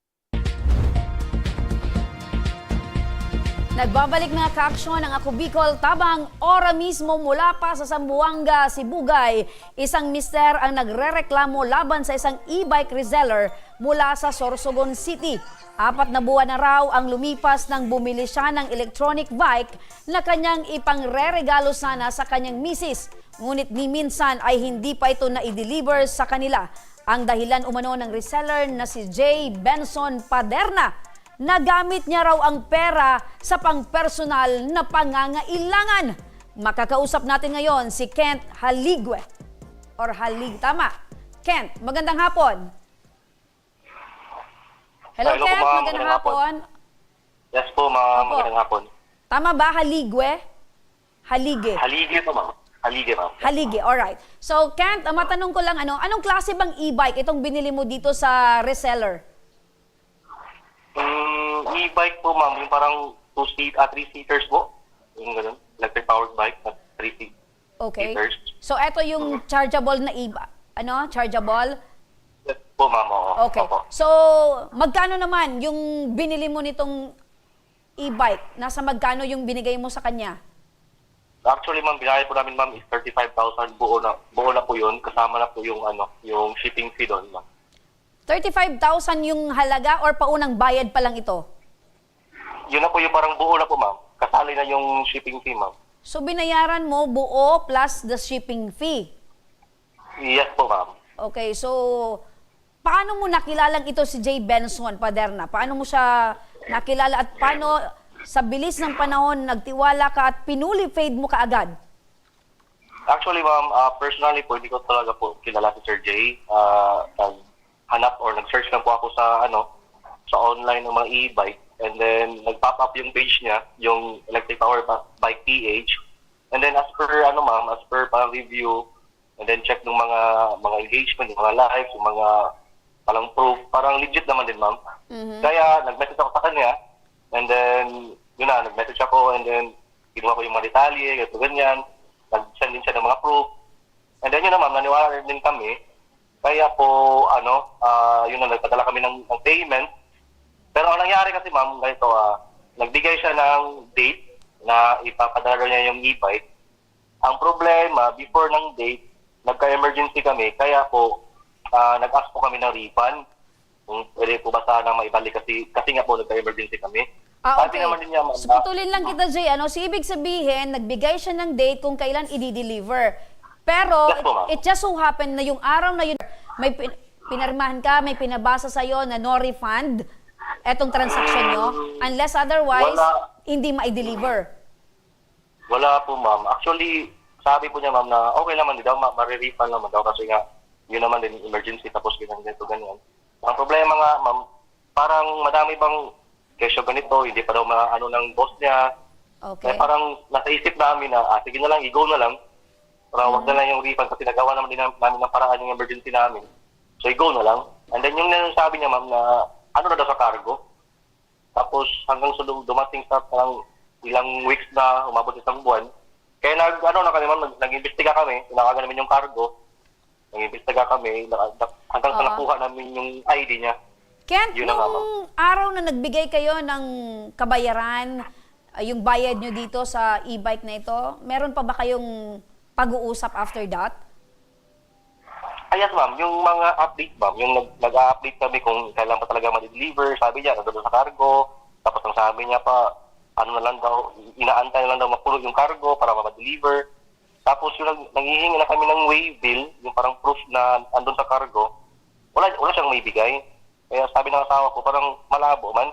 Nagbabalik mga ka-aksyon ang Ako Bicol tabang ora mismo mula pa sa Zamboanga, Sibugay. Isang mister ang nagrereklamo laban sa isang e-bike reseller mula sa Sorsogon City. 4 na buwan na raw ang lumipas nang bumili siya ng electronic bike na kanyang ipangreregalo sana sa kanyang misis. Ngunit ni minsan ay hindi pa ito na-deliver sa kanila. Ang dahilan umano ng reseller na si J. Benson Paderna. Nagamit niya raw ang pera sa pang-personal na pangangailangan. Makakausap natin ngayon si Kent Haligwe. Or Halig, tama. Kent, magandang hapon. Hello Kent, magandang hapon. Yes po, ma'am. Magandang hapon. Tama ba, Haligwe? Halige. Halige po, ma'am. Halige, ma'am. Halige, alright. So Kent, matanong ko lang, anong klase bang e-bike itong binili mo dito sa reseller? E-bike po, ma'am. Yung parang 3-seaters po. Yung ganun. Electric powered bike na 3 Okay. seaters. So ito yung chargeable na e-bike. Chargeable? Yes po, ma'am. Oo. Okay. Opo. So, magkano naman yung binili mo nitong e-bike? Nasa magkano yung binigay mo sa kanya? Actually, ma'am, binayad po namin, ma'am, is 35,000 buo na po yun. Kasama na po yung, yung shipping fee doon, ma'am. 35,000 yung halaga or paunang bayad pa lang ito? Yun na po yung parang buo na po, ma'am. Kasali na yung shipping fee, ma'am. So, binayaran mo buo plus the shipping fee? Yes po, ma'am. Okay, so paano mo nakilalang ito si J. Benson Paderna? Paano mo siya nakilala at paano sa bilis ng panahon nagtiwala ka at pinuli-fade mo kaagad? Actually, ma'am, personally po, hindi ko talaga po kilala si Sir J. Hanap or nag-search lang po ako sa sa online ng mga e-bike, and then nag-pop up yung page niya, yung Electric Power Bike PH, and then as per ma'am, as per parang review, and then check ng mga engagement, yung mga lives, yung mga parang proof, parang legit naman din, ma'am. Kaya nag-message ako sa kanya, and then yun na, nag-message ako, and then kinuha ko yung mga detalye, ganyan, nag-send din siya ng mga proof, and then yun na, ma'am, naniwala din kami. Kaya po, yun na, nagpadala kami ng payment. Pero ang nangyari kasi, ma'am, ganito, nagbigay siya ng date na ipapadala niya yung e-bike. Ang problema, before ng date, nagka-emergency kami. Kaya po, nag-ask po kami ng refund. Kung pwede po ba sana maibalik kasi nga po, nagka-emergency kami. Okay. Naman din niya, ma'am, So, putulin lang kita, Jay. So, ibig sabihin, nagbigay siya ng date kung kailan i-deliver. Pero, Yes po, ma'am. it just so happened na yung araw na yun, may pinarmahan ka, may pinabasa sa'yo na no refund etong transaction nyo, unless otherwise, hindi ma-deliver. Wala po, ma'am. Actually, sabi po niya, ma'am, na okay naman din daw, ma-refund naman daw kasi nga, yun naman din emergency, tapos ganyan. Ang problema nga, ma'am, parang madami bang kesyo ganito, hindi pa daw ng boss niya. Okay. Parang nasa isip namin na, sige na lang, i-go na lang. Para wag na lang yung refund kasi nagawa naman din namin ng paraan yung emergency namin. So, i-go na lang. And then yung sabi niya, ma'am, na na daw sa cargo. Tapos hanggang sa dumating sa parang ilang weeks na, umabot isang buwan. Kaya na kami, ma'am, nag-imbestiga kami. Tinakagan namin yung cargo. Nag-imbestiga kami hanggang sa nakuha namin yung ID niya. Kent, nung araw na nagbigay kayo ng kabayaran, yung bayad nyo dito sa e-bike na ito, meron pa ba kayong pag-uusap after that? Yes, ma'am. Yung mga update, ma'am, yung nag-update kami kung kailan pa talaga ma-deliver, sabi niya, nandun sa cargo, tapos ang sabi niya pa, na lang daw, inaantay na lang daw mapuno yung cargo para ma-deliver. Tapos yung nanghihingi na kami ng waybill, yung parang proof na andun sa cargo, wala siyang may bigay. Kaya sabi ng asawa ko, parang malabo man.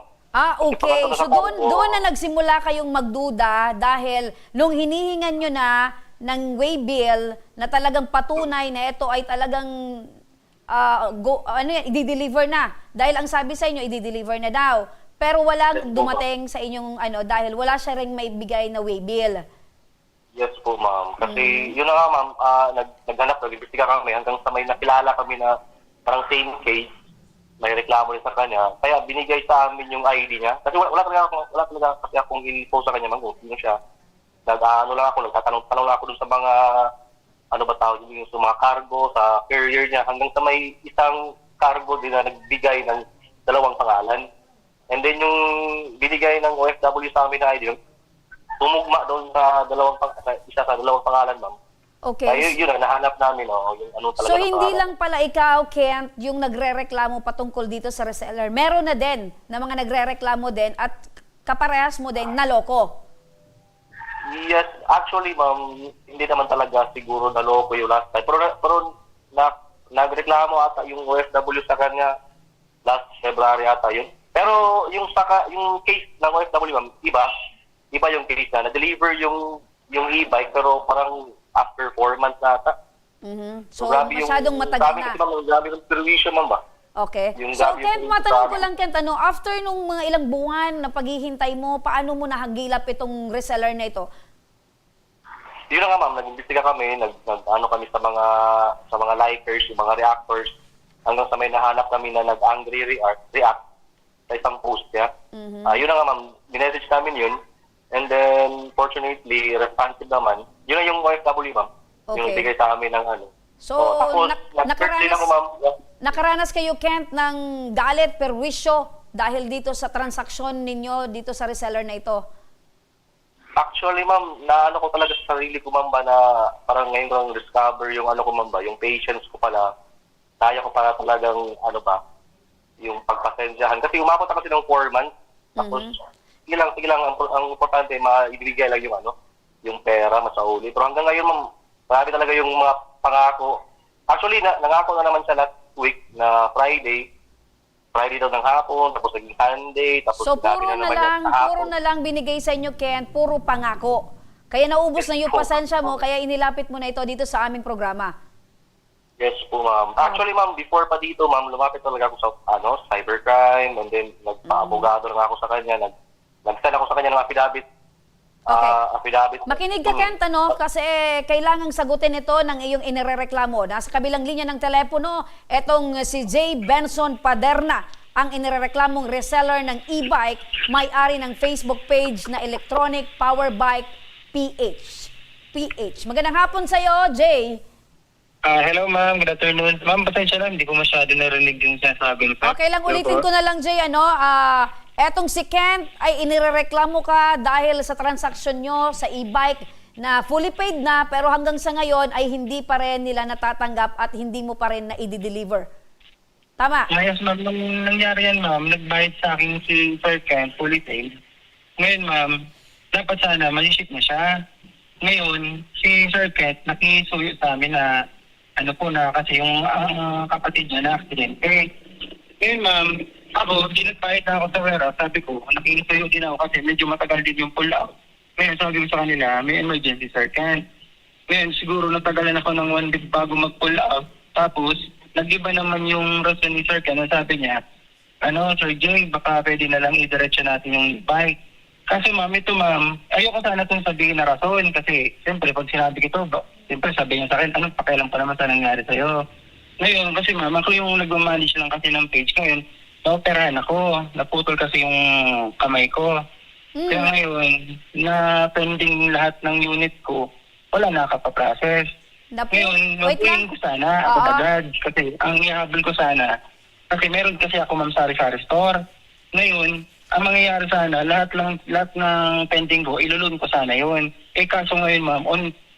Okay. So doon na nagsimula kayong magduda dahil nung hinihingan nyo na ng waybill na talagang patunay na ito ay talagang i-deliver na. Dahil ang sabi sa inyo, i-deliver na daw. Pero wala dumating sa inyong dahil wala siya ring may bigay na waybill. Yes po, ma'am. Kasi yun na nga, ma'am, naghanap, nag-imbestiga kami hanggang sa may nakilala kami na parang same case, may reklamo rin sa kanya. Kaya binigay sa amin yung ID niya. Kasi wala talaga kasi akong info sa kanya, ma'am, kung sino siya. Nagtatanong lang ako dun sa mga, yung sa mga cargo, sa carrier niya, hanggang sa may isang cargo din na nagbigay ng 2 pangalan. And then yung binigay ng OFW sa amin na ID, tumugma doon sa isa sa dalawang pangalan, ma'am. Okay. Yun ang nahanap namin, yung ano talaga. So na hindi pangalan. lang pala ikaw, Kent, yung nagrereklamo patungkol dito sa reseller. Meron na din na mga nagrereklamo din at kaparehas mo din naloko. Yes, actually, ma'am, hindi naman talaga siguro naloko yung last time. Pero nagreklamo ata yung OFW sa kanya last February ata yun. Pero yung case ng OFW, ma'am, iba yung case na na-deliver yung e-bike pero parang after 4 months na ata. So masyadong matagal na. Grabe yung perwisyo, ma'am ba? Okay. Yung So grabe Kent, yung matanong ko sa- lang Kent, after nung mga ilang buwan na paghihintay mo, paano mo nahagilap itong reseller na ito? Yun na nga, ma'am, nag-imbestiga kami, nag-ano kami sa mga likers, yung mga reactors, hanggang sa may nahanap kami na nag-angry react sa isang post niya. Yun na nga, ma'am, minessage namin yun. And then, fortunately, responsive naman. Yun na yung OFW, ma'am. Yung Okay. bigay sa amin ng ano. So, tapos, nag-search din ako, ma'am. nakaranas kayo, Kent, ng galit, perwisyo dahil dito sa transaksyon ninyo, dito sa reseller na ito? Actually, ma'am, naano ko talaga sa sarili ko, ma'am, ba, na parang ngayon ko lang discover yung ano ko, ma'am, ba, yung patience ko pala. Kaya ko pala talagang, ano ba, yung pagpasensyahan. Kasi umabot ako ng 4 months. Tapos, sige lang, ang importante, maibigay lang yung ano, yung pera, masauli. Pero hanggang ngayon, ma'am, marami talaga yung mga pangako. Actually, nangako na naman siya last week na Friday daw ng hapon, tapos naging Sunday, tapos So sinabi puro na naman niya sa hapon. puro na lang binigay sa inyo, Kent, puro pangako. Kaya naubos na yung pasensya mo, kaya inilapit mo na ito dito sa aming programa. Yes po, ma'am. Actually, ma'am, before pa dito, ma'am, lumapit talaga ako sa cybercrime, and then nagpa-abogado na ako sa kanya, nag-send ako sa kanya ng affidavit. Affidavit. Makinig ka, Kent, kasi kailangang sagutin ito ng iyong inirereklamo. Nasa kabilang linya ng telepono, etong si J. Benson Paderna, ang inirereklamong reseller ng e-bike, may-ari ng Facebook page na Electronic Power Bike PH. Magandang hapon sa'yo, Jay. Hello ma'am, good afternoon. Ma'am, pasensya lang, hindi ko masyado narinig yung sinasabi ko. Okay lang, ulitin ko na lang, Jay. Etong si Kent ay inirereklamo ka dahil sa transaksyon nyo sa e-bike na fully paid na, pero hanggang sa ngayon ay hindi pa rin nila natatanggap at hindi mo pa rin na i-deliver. Tama? Yes ma'am, nung nangyari yan ma'am, nagbayad sa akin si Sir Kent, fully paid. Ngayon ma'am, dapat sana maliship na siya. Ngayon, si Sir Kent nakisuyo sa amin na ano po na kasi yung kapatid niya na aksidente. Ngayon ma'am, ako, dinagbayad na ako sa warehouse. Sabi ko, nakisuyo din ako kasi medyo matagal din yung pull out. Ngayon, sabi ko sa kanila, may emergency, Sir Kent. Ngayon, siguro natagalan ako ng 1 week bago mag-pull out. Tapos, nag-iba naman yung rason ni Sir Kent. Sabi niya, Sir Jay, baka pwede na lang idiretso natin yung bike. Kasi ma'am, ito ma'am, ayoko sana itong sabihin na rason. Kasi, siyempre, pag sinabi ko ito, siyempre sabi niya sa akin, anong pakialam pa naman sa nangyari sa'yo? Ngayon, kasi ma'am, ako yung nag-manage lang kasi ng page. Ngayon, naoperahan ako. Naputol kasi yung kamay ko. Kaya ngayon, na pending lahat ng unit ko, wala nakapaprocess. Ngayon, mag-paying ko sana agad. Kasi ang ihabol ko sana, kasi meron kasi ako ma'am sari-sari store. Ngayon, ang mangyayari sana, lahat ng pending ko, ilulun ko sana yun. Kaso ngayon ma'am,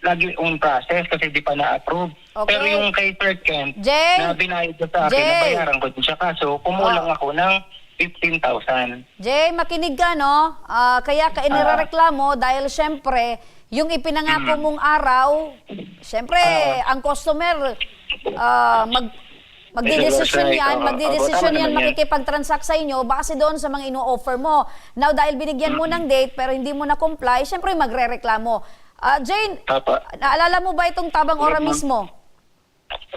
lagi on process kasi di pa na-approve. Okay. Pero yung kay Sir Kent, Jay, na binayad ko sa akin, nabayaran ko din siya. Kaso, kumulang ako ng 15,000. Jay, makinig ka, no? Kaya ka inirereklamo dahil syempre, yung ipinangako mong araw, syempre, ang customer, magdidesisyon yan, makikipag-transact sa inyo base doon sa mga ino-offer mo. Now, dahil binigyan mo ng date pero hindi mo na-comply, syempre magre-reklamo. Jane, naalala mo ba itong tabang ora mismo?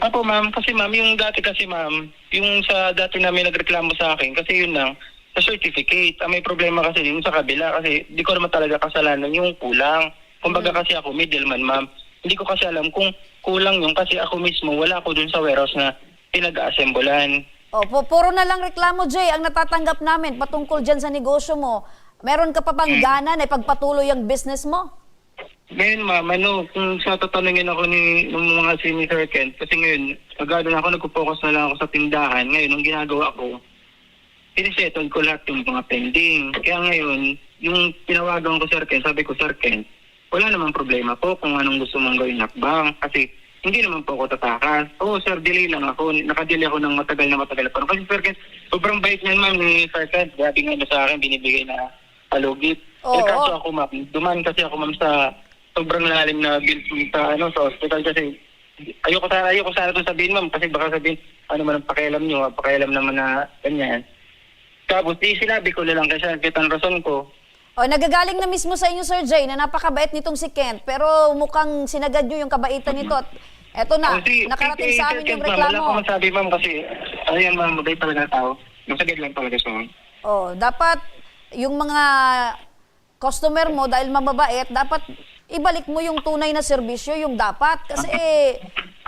Apo ma'am, kasi ma'am, yung dati kasi ma'am, yung sa dati namin nagreklamo sa akin, kasi yun lang, sa certificate. May problema kasi yung sa kabila kasi di ko naman talaga kasalanan yung kulang. Kumbaga kasi ako middleman ma'am. Hindi ko kasi alam kung kulang yung kasi ako mismo, wala ako dun sa warehouse na pinag-aassembulan. Puro na lang reklamo, Jay, ang natatanggap namin patungkol dyan sa negosyo mo. Meron ka pa bang gana na ipagpatuloy ang business mo? Ngayon ma'am, kung sa tatanungin ako ng mga Sir Kent, kasi ngayon, agad na ako, nagpo-focus na lang ako sa tindahan. Ngayon, ang ginagawa ko, sinisettle ko lahat yung mga pending. Kaya ngayon, yung tinawagan ko Sir Ken, sabi ko, Sir Ken, wala namang problema po kung anong gusto mong gawin hakbang. Kasi hindi naman po ako tatakas. Oo, sir, delay lang ako. Nakadelay ako ng matagal na matagal. Kasi Sir Ken, sobrang bait niyan, ma'am, ni Sir Ken. Grabe nga sa akin, binibigay na alugit. Oo. Kaso ako, ma'am, dumaan kasi ako, ma'am, sa sobrang lalim na bill sa hospital kasi ayoko sana ito sabihin, ma'am, kasi baka sabihin, ano man ang pakialam nyo, pakialam naman na ganyan. Tapos, sinabi ko na lang kasi ang rason ko. O, nagagaling na mismo sa inyo, Sir Jay, na napakabait nitong si Kent, pero mukhang sinagad nyo yung kabaitan nito at eto na, nakarating sa amin yung reklamo. Wala ko masabi, ma'am, kasi ayan, ma'am, mabait talaga na tao. Masagad lang talaga siya, ma'am. O, dapat yung mga customer mo, dahil mababait, dapat ibalik mo yung tunay na serbisyo, yung dapat. Kasi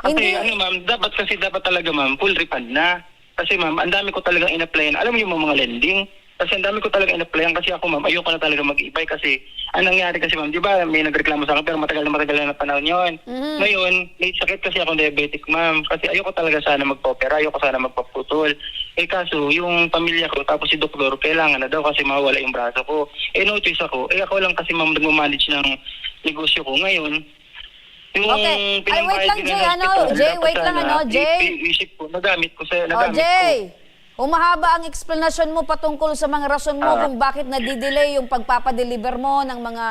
hindi... Kasi ma'am, dapat talaga, ma'am, full refund na. Kasi ma'am, ang dami ko talagang in-applyan. Alam mo yung mga lending? Kasi ang dami ko talaga in-applyan kasi ako, ma'am, ayoko na talaga mag-e-buy kasi anong nangyari kasi, ma'am, di ba may nagreklamo sa akin pero matagal na panahon yun. Ngayon, may sakit kasi ako diabetic, ma'am. Kasi ayoko talaga sana magpa-opera, ayoko sana magpaputol. Kaso, yung pamilya ko, tapos si doktor, kailangan na daw kasi mawala yung braso ko. No choice ako. Ako lang kasi, ma'am, nag-manage ng negosyo ko. Ngayon, okay. Ay, wait lang, Jay. Jay, wait lang, Jay. Isip ko, nagamit ko. Jay, humahaba ang explanation mo patungkol sa mga rason mo kung bakit nadidelay yung pagpapadeliver mo ng mga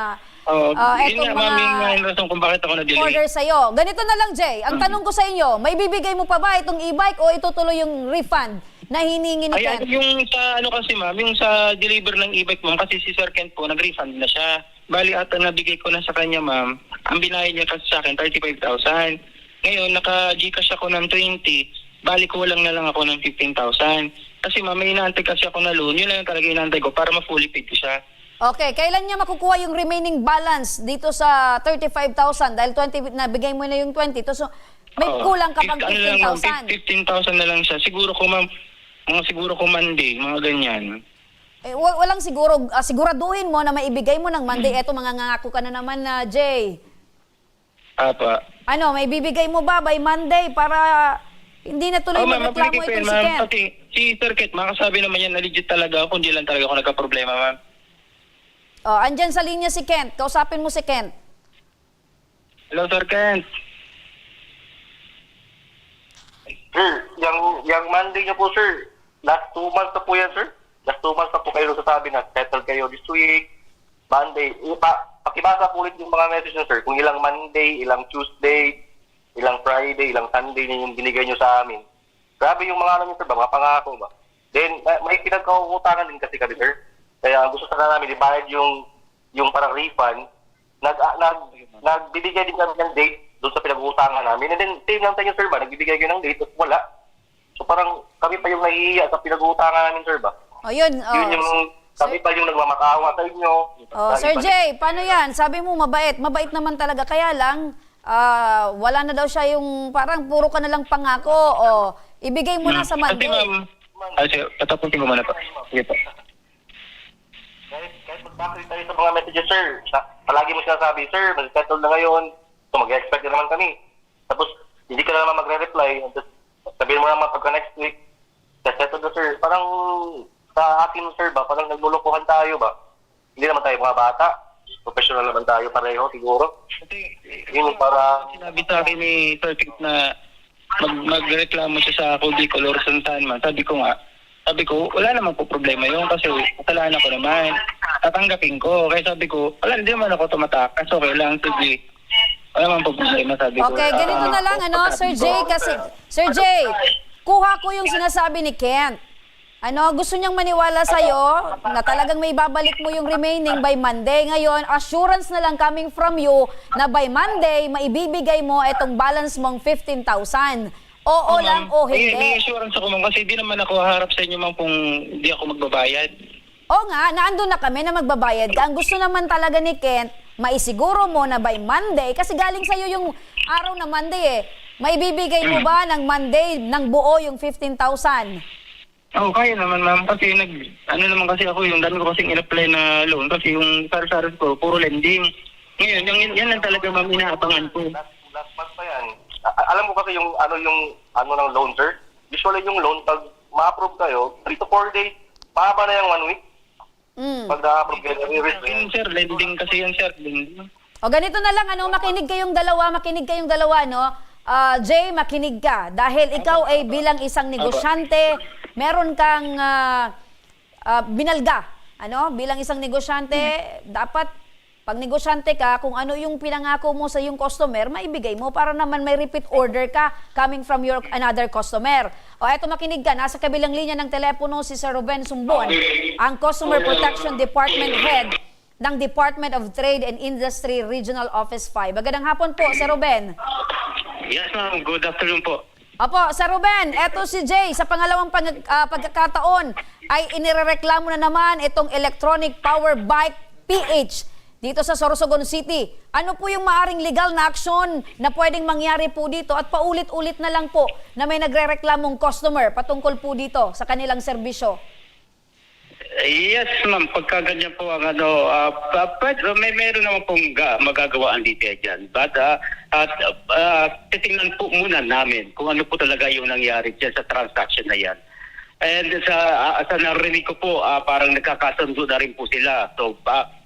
etong mga rason kung bakit ako na-delay. order sa'yo. Ganito na lang, Jay. Ang tanong ko sa inyo, may bibigay mo pa ba itong e-bike o itutuloy yung refund na hiningi ni Kent? Yung sa kasi, ma'am, yung sa deliver ng e-bike, ma'am, kasi si Sir Kent po, nag-refund na siya. Bali, at nabigay ko na sa kanya, ma'am, ang binayad niya kasi sa akin, 35,000. Ngayon, naka-Gcash ako ng 20. Bali ko lang na lang ako ng 15,000. Kasi ma'am, may inaantay kasi ako na loan. Yun lang talaga inaantay ko para ma-fully paid ko siya. Okay, kailan niya makukuha yung remaining balance dito sa 35,000? Dahil 20, nabigay mo na yung 20. So, may kulang ka pang 15,000. 15,000 na lang siya. Siguro ko, ma'am, siguro ko Monday, mga ganyan. Walang siguro, siguraduhin mo na maibigay mo ng Monday. Eto, mangangako ka na naman na, Jay. Apa. Ano, may bibigay mo ba by Monday para hindi na tuloy magreklamo itong si Kent? Pati si Sir Kent, makasabi naman yan na legit talaga ako, hindi lang talaga ako nagka-problema, ma'am. Andyan sa linya si Kent. Kausapin mo si Kent. Hello, Sir Kent. Sir, yung Monday niyo po, sir, last 2 months na po yan, sir. Last 2 months na po kayo sasabi na settle kayo this week, Monday. Pakibasa po ulit yung mga message nyo, sir. Kung ilang Monday, ilang Tuesday, ilang Friday, ilang Sunday na yung binigay nyo sa amin. Grabe yung mga sir, mga pangako ba? Then, may pinagkauutangan din kasi kami, sir. Kaya gusto sana namin ibayad yung parang refund. Nagbibigay din kami ng date doon sa pinag-uutangan namin. And then, same lang tayo, sir ba? Nagbibigay kayo ng date at wala. So parang kami pa yung nahihiya sa pinag-uutangan namin, sir ba? Yun kami pa yung nagmamakawa sa inyo. Sir Jay, paano yan? Sabi mo mabait. Mabait naman talaga. Kaya lang, wala na daw siya yung parang puro ka na lang pangako. Ibigay mo na sa Monday. Kasi ma'am, patapusin ko muna po. Sige po. Kahit mag-backread tayo sa mga messages, sir. Palagi mo sinasabi, sir, mag-settle na ngayon. So mag-expect na naman kami. Tapos, hindi ka na naman magre-reply. Sabihin mo naman pagka next week, settle na, sir. Parang sa atin, sir ba, parang naglulukuhan tayo ba? Hindi naman tayo mga bata. Professional naman tayo pareho, siguro. Yun para... Sinabi sa akin ni Sir Kent na magreklamo siya sa Cody Color Santan man. Sabi ko, wala naman po problema yun kasi kasalanan ko naman. Tatanggapin ko. Kaya sabi ko, hindi naman ako tumatakas. Okay lang, sige. Wala naman po problema, sabi ko. Okay, ganito na lang, Sir Jay, kasi... Sir Jay, kuha ko yung sinasabi ni Kent. Gusto niyang maniwala sa'yo na talagang may babalik mo yung remaining by Monday. Ngayon, assurance na lang coming from you na by Monday, maibibigay mo itong balance mong 15,000. Oo lang o hindi. May assurance ako, ma'am, kasi di naman ako haharap sa inyo, ma'am, kung hindi ako magbabayad. Oo nga, naandun na kami na magbabayad ka. Ang gusto naman talaga ni Kent, maisiguro mo na by Monday, kasi galing sa'yo yung araw na Monday maibibigay mo ba ng Monday ng buo yung 15,000? Kaya naman, ma'am. Kasi naman kasi ako, yung dami ko kasing in-apply na loan. Kasi yung saras ko, puro lending. Ngayon, yan lang talaga, ma'am, inaabangan ko. Last month pa yan. Alam mo kasi yung ng loan, sir? Usually yung loan, pag ma-approve kayo, 3 to 4 days, Mahaba na yung 1 week. Pag na-approve Yun, sir, lending kasi yun, sir. Lending. O ganito na lang, makinig kayong dalawa, no? Jay, makinig ka. Dahil ikaw ay bilang isang negosyante, meron kang binalga. Bilang isang negosyante, dapat pag negosyante ka, kung ano yung pinangako mo sa yung customer, maibigay mo para naman may repeat order ka coming from your another customer. O eto, makinig ka, nasa kabilang linya ng telepono si Sir Ruben Sumbon, ang Customer Protection Department Head ng Department of Trade and Industry Regional Office 5. Magandang hapon po, Sir Ruben. Yes, ma'am. Good afternoon po. Opo, Sir Ruben, eto si Jay, sa pangalawang pagkakataon ay inirereklamo na naman itong electronic power bike PH dito sa Sorsogon City. Ano po yung maaring legal na aksyon na pwedeng mangyari po dito at paulit-ulit na lang po na may nagrereklamong customer patungkol po dito sa kanilang serbisyo? Yes, ma'am. Pagka ganyan po ang meron naman pong magagawa ang DTI dyan. But titingnan po muna namin kung ano po talaga yung nangyari dyan sa transaction na yan. And sa narinig ko po, parang nagkakasundo na rin po sila. So,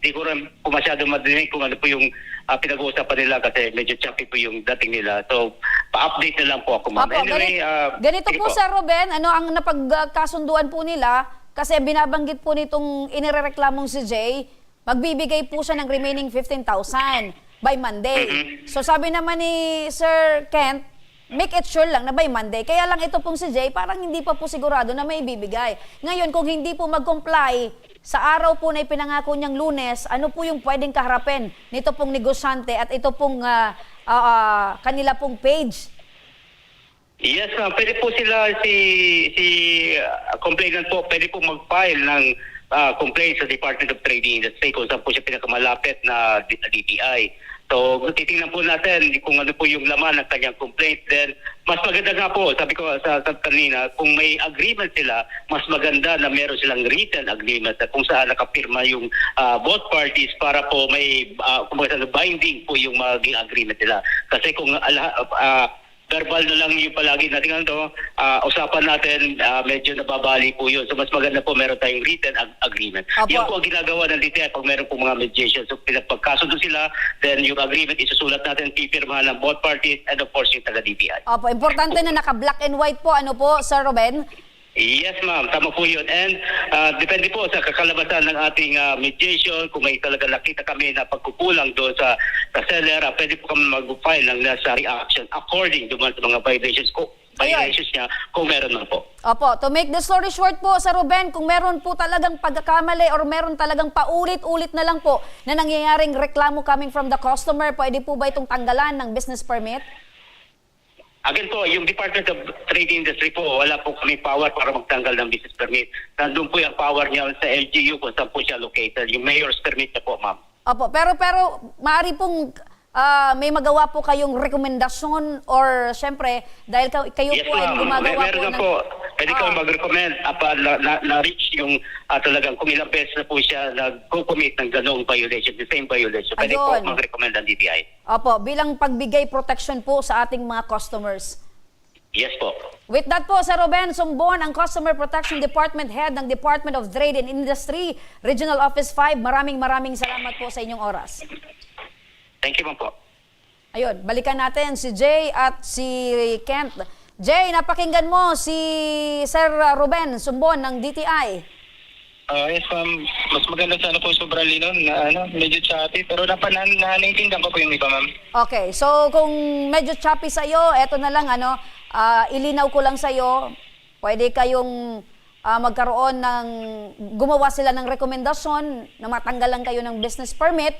di ko rin po masyado madinig kung ano po yung pinag-uusapan nila kasi medyo choppy po yung dating nila. So, pa-update na lang po ako, ma'am. Anyway, ganito po, Sir Ruben, ang napagkasunduan po nila, kasi binabanggit po nitong inirereklamong si Jay, magbibigay po siya ng remaining 15,000 by Monday. So, sabi naman ni Sir Kent, make it sure lang na by Monday. Kaya lang ito pong si Jay, parang hindi pa po sigurado na may ibibigay. Ngayon, kung hindi po mag-comply sa araw po na ipinangako niyang Lunes, ano po yung pwedeng kaharapin nito pong negosyante at ito pong kanila pong page? yes, ma'am. Pwede po sila, si complainant po, pwede po mag-file ng complaint sa Department of Trade and Industry kung saan po siya pinakamalapit na DTI. So, titingnan po natin kung ano po yung laman ng kanyang complaint. Then, mas maganda nga po, sabi ko sa kanina, kung may agreement sila, mas maganda na meron silang written agreement kung saan nakapirma yung both parties para po may binding po yung maging agreement nila. Kasi kung verbal na lang yung palagi natin usapan natin, medyo nababali po yun. So mas maganda po meron tayong written agreement. Yan po ang ginagawa ng DTI pag meron po mga mediation. So pinagpagkasundo sila, then yung agreement isusulat natin, pipirmahan ng both parties and of course yung taga-DTI. Opo, importante na naka-black and white po. Ano po, Sir Ruben? Yes, ma'am. Tama po yun. And depende po sa kakalabasan ng ating mediation. Kung may talaga nakita kami na pagkukulang doon sa seller, pwede po kami mag-file ng necessary action according to mga violations niya kung meron man po. Opo, to make the story short po, Sir Ruben, kung meron po talagang pagkakamali or meron talagang paulit-ulit na lang po na nangyayaring reklamo coming from the customer, pwede po ba itong tanggalan ng business permit? Again po, yung Department of Trade Industry po, wala po kami power para magtanggal ng business permit. Nandun po yung power niya sa LGU kung saan po siya located. Yung mayor's permit na po, ma'am. Opo, pero maaari pong may magawa po kayong rekomendasyon or syempre, dahil kayo yes, po ay gumagawa meron po na po. Pwede kami mag-recommend na-reach yung talagang kung ilang beses na po siya nag-commit ng ganong violation, the same violation. Pwede po mag-recommend ang DTI. Opo, bilang pagbigay protection po sa ating mga customers. Yes po. With that po, Sir Ruben Sumbon, ang Customer Protection Department Head ng Department of Trade and Industry, Regional Office 5, maraming salamat po sa inyong oras. Thank you, ma'am po. Ayun, balikan natin si Jay at si Kent. Jay, napakinggan mo si Sir Ruben Sumbon ng DTI. Yes, ma'am. Mas maganda sana po sobrang lino na medyo choppy. Pero nanaintindihan ko po yung iba, ma'am. Okay, so kung medyo choppy sa'yo, eto na lang, ilinaw ko lang sa'yo. Pwede kayong magkaroon ng, gumawa sila ng rekomendasyon na matanggalan kayo ng business permit.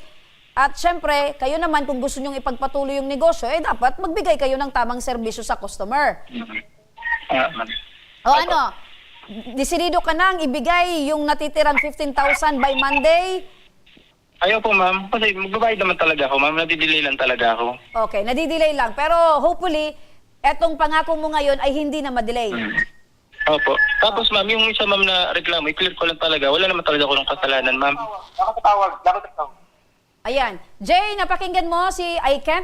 At syempre, kayo naman kung gusto nyong ipagpatuloy yung negosyo, dapat magbigay kayo ng tamang serbisyo sa customer. O desidido ka nang ibigay yung natitirang 15,000 by Monday? Ayaw po, ma'am. Kasi magbabayad naman talaga ako, ma'am. Nadidelay lang talaga ako. Okay, nadidelay lang. Pero hopefully, etong pangako mo ngayon ay hindi na madelay. Opo. Tapos, ma'am, yung isa, ma'am, na reklamo, i-clear ko lang talaga. Wala naman talaga ako ng kasalanan, ma'am. Dapat Ayan. Jay, napakinggan mo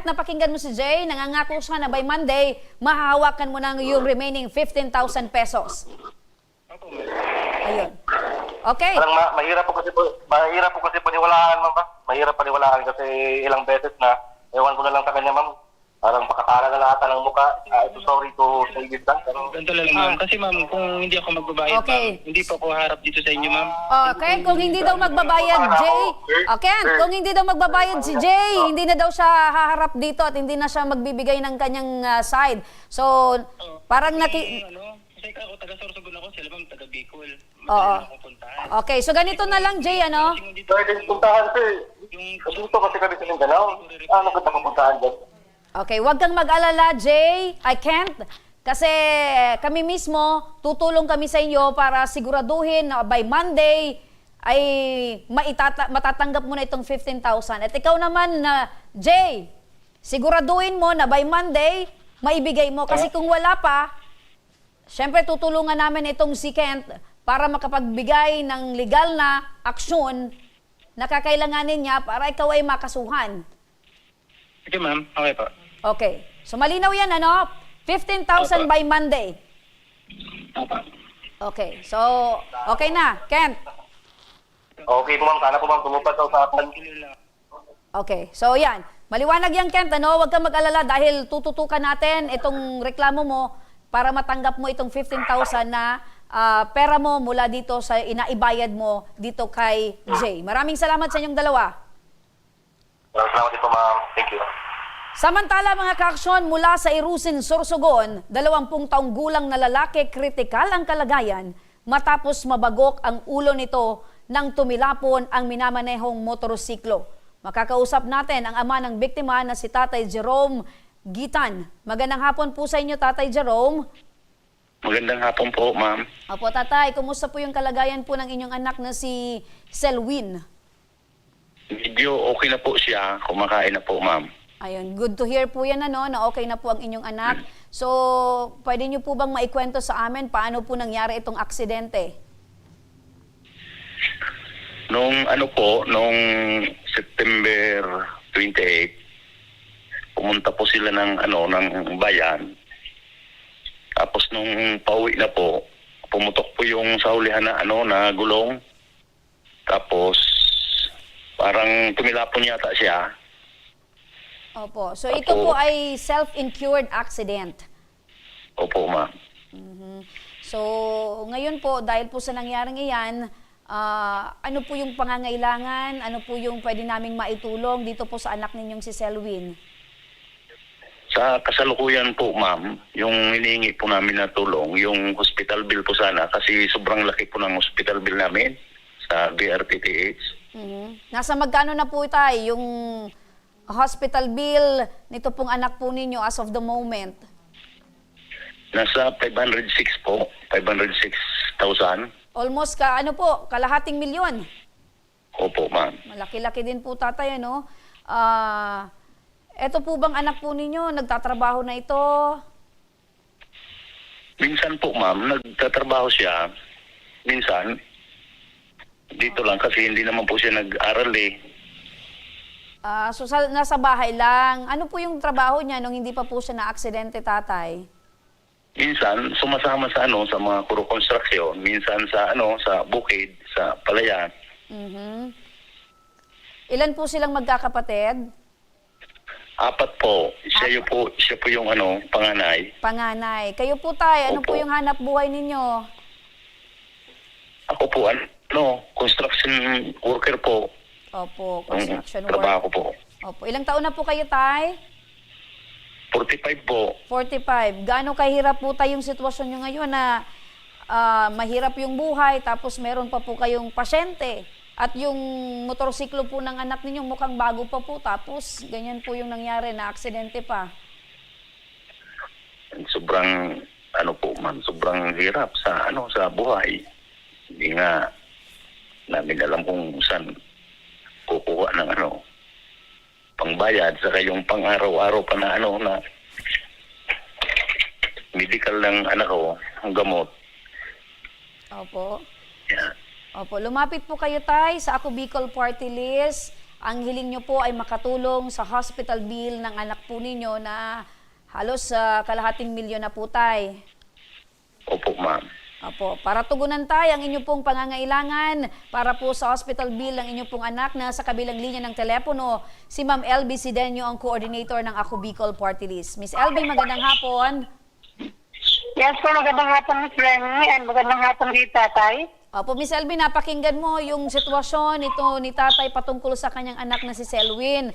napakinggan mo si Jay, nangangako siya na by Monday, mahahawakan mo ng yung remaining 15,000 pesos. Ayun. Okay. Parang mahirap po kasi paniwalaan, ma'am. Mahirap paniwalaan kasi ilang beses na, ewan ko na lang sa kanya, ma'am. Parang pakatala na lahat ng mukha. Sorry to say this lang. Pero Ganito lang, ma'am. Kasi, ma'am, kung hindi ako magbabayad, Okay. ma'am, hindi po ako harap dito sa inyo, ma'am. Okay, kung hindi daw magbabayad, Jay. Okay, kung hindi daw magbabayad si Jay, hindi na daw siya haharap dito at hindi na siya magbibigay ng kanyang side. So, parang Kasi ako, taga Sorsogon ako, sila ma'am, taga Bicol. Oo. Okay, so ganito na lang, Jay, ano? pwede puntahan, sir. Dito kasi kami sa Mindanao. Ano ka pupuntahan dyan? Okay, wag kang mag-alala, Jay. I can't. Kasi kami mismo, tutulong kami sa inyo para siguraduhin na by Monday ay matatanggap mo na itong 15,000. At ikaw naman na, Jay, siguraduhin mo na by Monday, maibigay mo. Kasi kung wala pa, syempre tutulungan namin itong si Kent para makapagbigay ng legal na aksyon na kakailanganin niya para ikaw ay makasuhan. Okay, ma'am. Okay po. Okay. So malinaw yan, ano? 15,000 by Monday. Okay. So, okay na. Kent. Okay po, ma'am. Sana po, ma'am, tumupad sa usapan. Okay. So, yan. Maliwanag yan, Kent, ano? Huwag kang mag-alala dahil tututukan natin itong reklamo mo para matanggap mo itong 15,000 na pera mo mula dito sa inaibayad mo dito kay Jay. Maraming salamat sa inyong dalawa. Salamat din po, ma'am. Thank you. Samantala mga kaaksyon mula sa Irusin, Sorsogon, 20 taong gulang na lalaki kritikal ang kalagayan matapos mabagok ang ulo nito nang tumilapon ang minamanehong motorsiklo. Makakausap natin ang ama ng biktima na si Tatay Jerome Gitan. Magandang hapon po sa inyo, Tatay Jerome. Magandang hapon po, ma'am. Opo, Tatay, kumusta po yung kalagayan po ng inyong anak na si Selwyn? Medyo okay na po siya. Kumakain na po, ma'am. Ayun, good to hear po yan, ano, na okay na po ang inyong anak. So, pwede niyo po bang maikwento sa amin paano po nangyari itong aksidente? Nung September 28, pumunta po sila ng bayan. Tapos nung pauwi na po, pumutok po yung sa hulihan na gulong. Tapos parang tumilapon yata siya. Opo. So ito po ay self-incurred accident. Opo, ma'am. So ngayon po, dahil po sa nangyaring iyan, ano po yung pangangailangan? Ano po yung pwede naming maitulong dito po sa anak ninyong si Selwyn? Sa kasalukuyan po, ma'am, yung hinihingi po namin na tulong, yung hospital bill po sana kasi sobrang laki po ng hospital bill namin sa BRTTH. Nasa magkano na po tayo yung hospital bill nito pong anak po ninyo as of the moment? Nasa 506 po, 506,000. Almost kalahating milyon. Opo, ma'am. Malaki-laki din po, Tatay, ano? Eto po bang anak po ninyo, nagtatrabaho na ito? Minsan po, ma'am, nagtatrabaho siya. Minsan, dito lang kasi hindi naman po siya nag-aral eh. So nasa bahay lang. Ano po yung trabaho niya nung hindi pa po siya na-aksidente, Tatay? Minsan, sumasama sa sa mga kuro construction. Minsan sa sa bukid, sa palayan. Ilan po silang magkakapatid? 4 po. Siya po yung panganay. Panganay. Kayo po, Tay, ano po yung hanap buhay ninyo? Ako po, construction worker po. Opo, construction worker. Trabaho po. Opo. Ilang taon na po kayo, Tay? 45 po. 45. Gaano kahirap po tayong sitwasyon nyo ngayon na mahirap yung buhay tapos meron pa po kayong pasyente at yung motorsiklo po ng anak ninyo mukhang bago pa po tapos ganyan po yung nangyari na aksidente pa. Sobrang po, ma'am, sobrang hirap sa sa buhay. Hindi nga namin alam kung saan kukuha ng pangbayad sa kayong pang-araw-araw pa na na medical ng anak ko, ang gamot. Opo. Yeah. Opo, lumapit po kayo, Tay, sa Ako Bicol Party List. Ang hiling nyo po ay makatulong sa hospital bill ng anak po ninyo na halos kalahating milyon na po, Tay. Opo, ma'am. Opo, para tugunan tayo ang inyo pong pangangailangan para po sa hospital bill ng inyo pong anak na sa kabilang linya ng telepono, si Ma'am LB Sidenio, ang coordinator ng Ako Bicol Party List. Miss LB, magandang hapon. Yes po, magandang hapon, Miss Remy, and magandang hapon rin, Tatay. Opo, Miss LB, napakinggan mo yung sitwasyon ito ni Tatay patungkol sa kanyang anak na si Selwyn.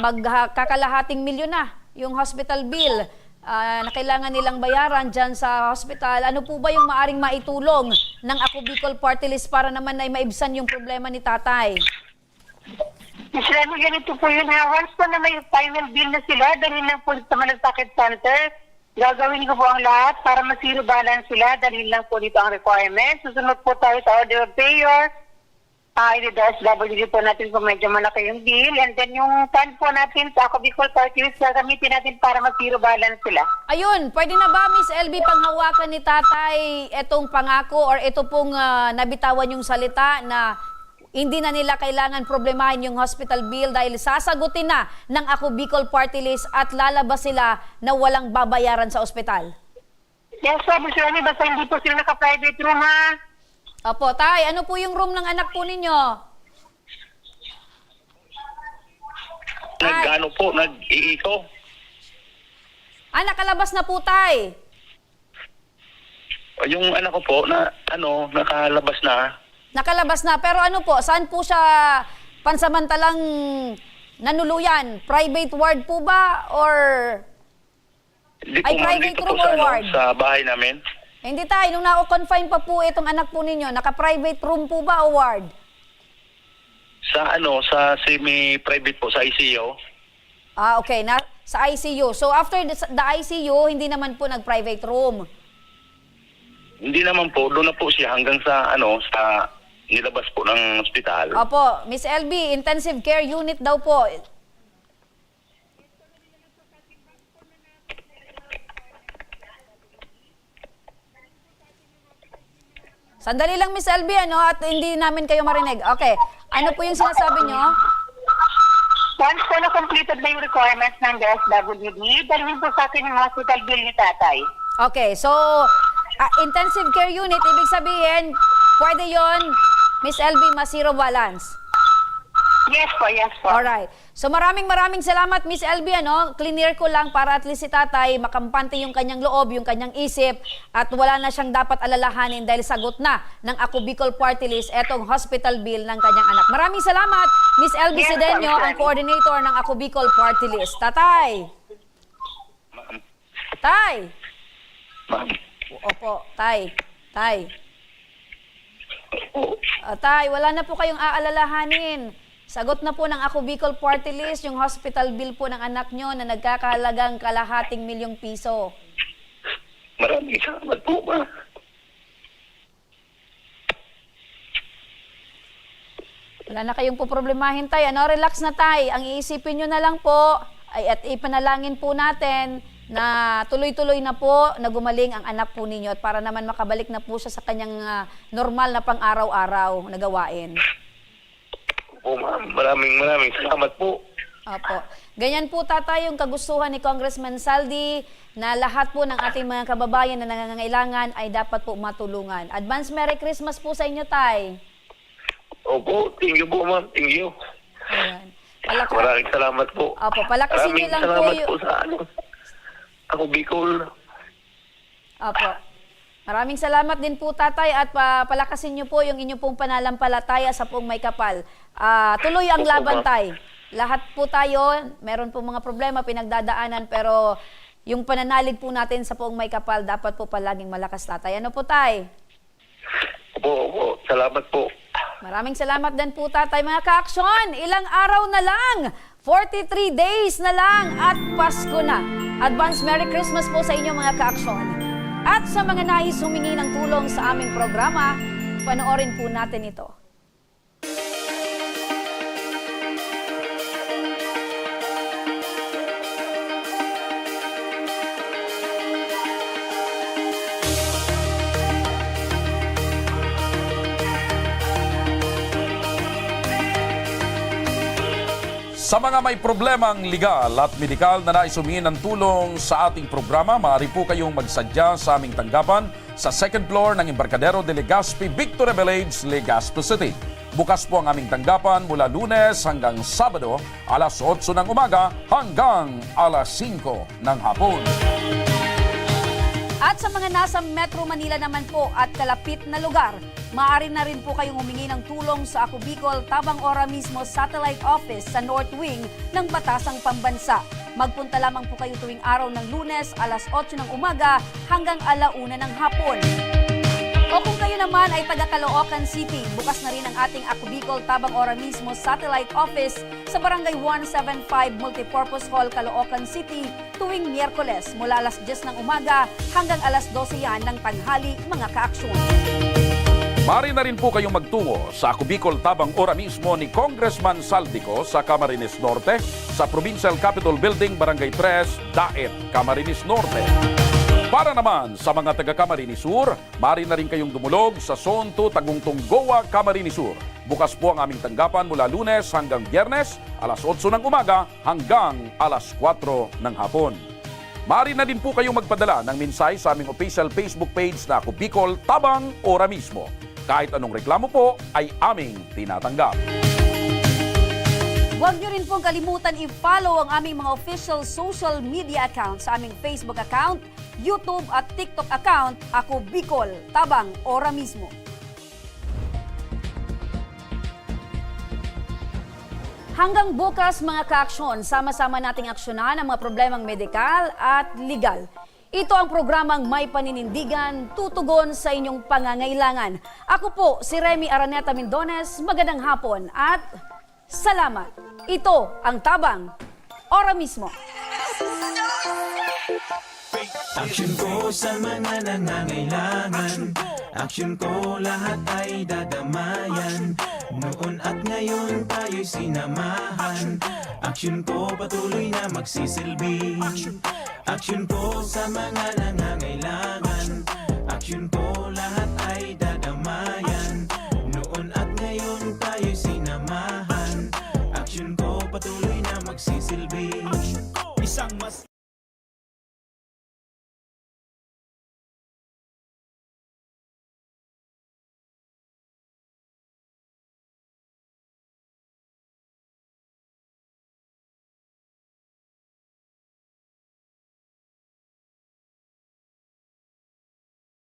Magkakalahating milyon na yung hospital bill na kailangan nilang bayaran dyan sa hospital. Ano po ba yung maaring maitulong ng Ako Bicol Party List para naman ay maibsan yung problema ni Tatay? Miss Remy, ganito po yun ha. Once po na may final bill na sila, dalhin lang po sa Malasakit Center. Gagawin ko po ang lahat para ma-zero balance sila. Dalhin lang po dito ang requirements. Susunod po tayo sa order of payer. I-SWD po natin kung medyo malaki yung bill. And then yung fund po natin sa Ako Bicol Party List, gagamitin natin para ma-zero balance sila. Ayun, pwede na ba, Miss LB, panghawakan ni Tatay itong pangako or ito pong nabitawan yung salita na hindi na nila kailangan problemahin yung hospital bill dahil sasagutin na ng Ako Bicol Party List at lalabas sila na walang babayaran sa ospital? Yes, po, Miss Remy, basta hindi po sila naka-private room ha. Opo, Tay, ano po yung room ng anak po ninyo? Nag-ano po, nag-iiko. Nakalabas na po, Tay. Yung anak ko po, nakalabas na. Nakalabas na, pero ano po, saan po siya pansamantalang nanuluyan? Private ward po ba or Hindi ay po, ma'am, private dito room po or sa, ward? sa bahay namin. Hindi Tay, nung na-confine pa po itong anak po ninyo, naka-private room po ba o ward? Sa semi-private po, sa ICU. Okay, sa ICU. So after the ICU, hindi naman po nag-private room? Hindi naman po, doon na po siya hanggang sa sa nilabas po ng ospital. Opo, Miss LB, intensive care unit daw po. Sandali lang, Miss LB, at hindi namin kayo marinig. Okay, ano po yung sinasabi nyo? Once po na completed na yung requirements ng SWD, dalhin po sa akin yung hospital bill ni Tatay. Okay, so intensive care unit, ibig sabihin, pwede yon Miss LB, ma-zero balance? Yes po, yes po. Alright. So maraming salamat, Miss LB, Clear ko lang para at least si Tatay makampante yung kanyang loob, yung kanyang isip, at wala na siyang dapat alalahanin dahil sagot na ng Ako Bicol Party List etong hospital bill ng kanyang anak. Maraming salamat, Miss LB Sidenio, ang coordinator ng Ako Bicol Party List. Tatay! Tay! Opo, Tay. Tay, wala na po kayong aalalahanin. Sagot na po ng Ako Bicol Party List yung hospital bill po ng anak nyo na nagkakahalagang kalahating milyong piso. Maraming salamat po, ma. Wala na kayong poproblemahin, Tay. Relax na, Tay. Ang iisipin nyo na lang po at ipanalangin po natin na tuloy-tuloy na po na gumaling ang anak po ninyo at para naman makabalik na po siya sa kanyang normal na pang-araw-araw na gawain. Po, ma'am. Maraming salamat po. Opo. Ganyan po, Tatay, yung kagustuhan ni Congressman Saldi na lahat po ng ating mga kababayan na nangangailangan ay dapat po matulungan. Advance Merry Christmas po sa inyo, Tay. Opo, thank you po, ma'am. Thank you. Ayan. Maraming salamat po. Opo, palakasin nyo lang po po sa Ako Bicol. Opo. Maraming salamat din po, Tatay, at palakasin nyo po yung inyong pong pananampalataya sa pong may kapal. Tuloy ang laban, Tay. Lahat po tayo, meron po mga problema, pinagdadaanan, pero yung pananalig po natin sa pong may kapal, dapat po palaging malakas, Tatay. Ano po, Tay? Opo. Salamat po. Maraming salamat din po, Tatay. Mga ka-aksyon, ilang araw na lang, 43 days na lang at Pasko na. Advance Merry Christmas po sa inyo, mga ka-aksyon. At sa mga nais humingi ng tulong sa aming programa, panoorin po natin ito. Sa mga may problemang legal at medikal na nais humingi ng tulong sa ating programa, maaari po kayong magsadya sa aming tanggapan sa second floor ng Embarcadero de Legazpi, Victoria Village, Legazpi City. Bukas po ang aming tanggapan mula Lunes hanggang Sabado, alas 8 ng umaga hanggang alas 5 ng hapon. At sa mga nasa Metro Manila naman po at kalapit na lugar, maaari na rin po kayong humingi ng tulong sa Ako Bicol Tabang Ora mismo Satellite Office sa North Wing ng Batasang Pambansa. Magpunta lamang po kayo tuwing araw ng Lunes, alas 8 ng umaga hanggang alauna ng hapon. O kung kayo naman ay taga Caloocan City, bukas na rin ang ating Ako Bicol Tabang Ora mismo Satellite Office sa Barangay 175 Multipurpose Hall, Caloocan City tuwing Miyerkules mula alas 10 ng umaga hanggang alas 12 yan ng tanghali, mga kaaksyon. Maaari na rin po kayong magtungo sa Ako Bicol Tabang Ora mismo ni Congressman Saldico sa Camarines Norte sa Provincial Capitol Building, Barangay 3, Daet, Camarines Norte. Para naman sa mga taga Camarines Sur, maaari na rin kayong dumulog sa Zone 2 Tagungtong Goa, Camarines Sur. Bukas po ang aming tanggapan mula Lunes hanggang Biyernes, alas 8 ng umaga hanggang alas 4 ng hapon. Maaari na din po kayong magpadala ng mensahe sa aming official Facebook page na Ako Bicol Tabang Ora mismo. Kahit anong reklamo po ay aming tinatanggap. Huwag niyo rin pong kalimutan i-follow ang aming mga official social media accounts sa aming Facebook account, YouTube at TikTok account, Ako Bicol Tabang Ora mismo. Hanggang bukas mga kaaksyon, sama-sama nating aksyonan ang mga problemang medikal at legal. Ito ang programang May Paninindigan, tutugon sa inyong pangangailangan. Ako po si Remy Araneta Mendones, magandang hapon at salamat. Ito ang Tabang Ora mismo. Aksyon ko sa mga nangangailangan, aksyon ko lahat ay dadamayan. Noon at ngayon tayo'y sinamahan, aksyon ko patuloy na magsisilbi. Aksyon ko sa mga nangangailangan, aksyon ko lahat ay dadamayan. Noon at ngayon tayo'y sinamahan.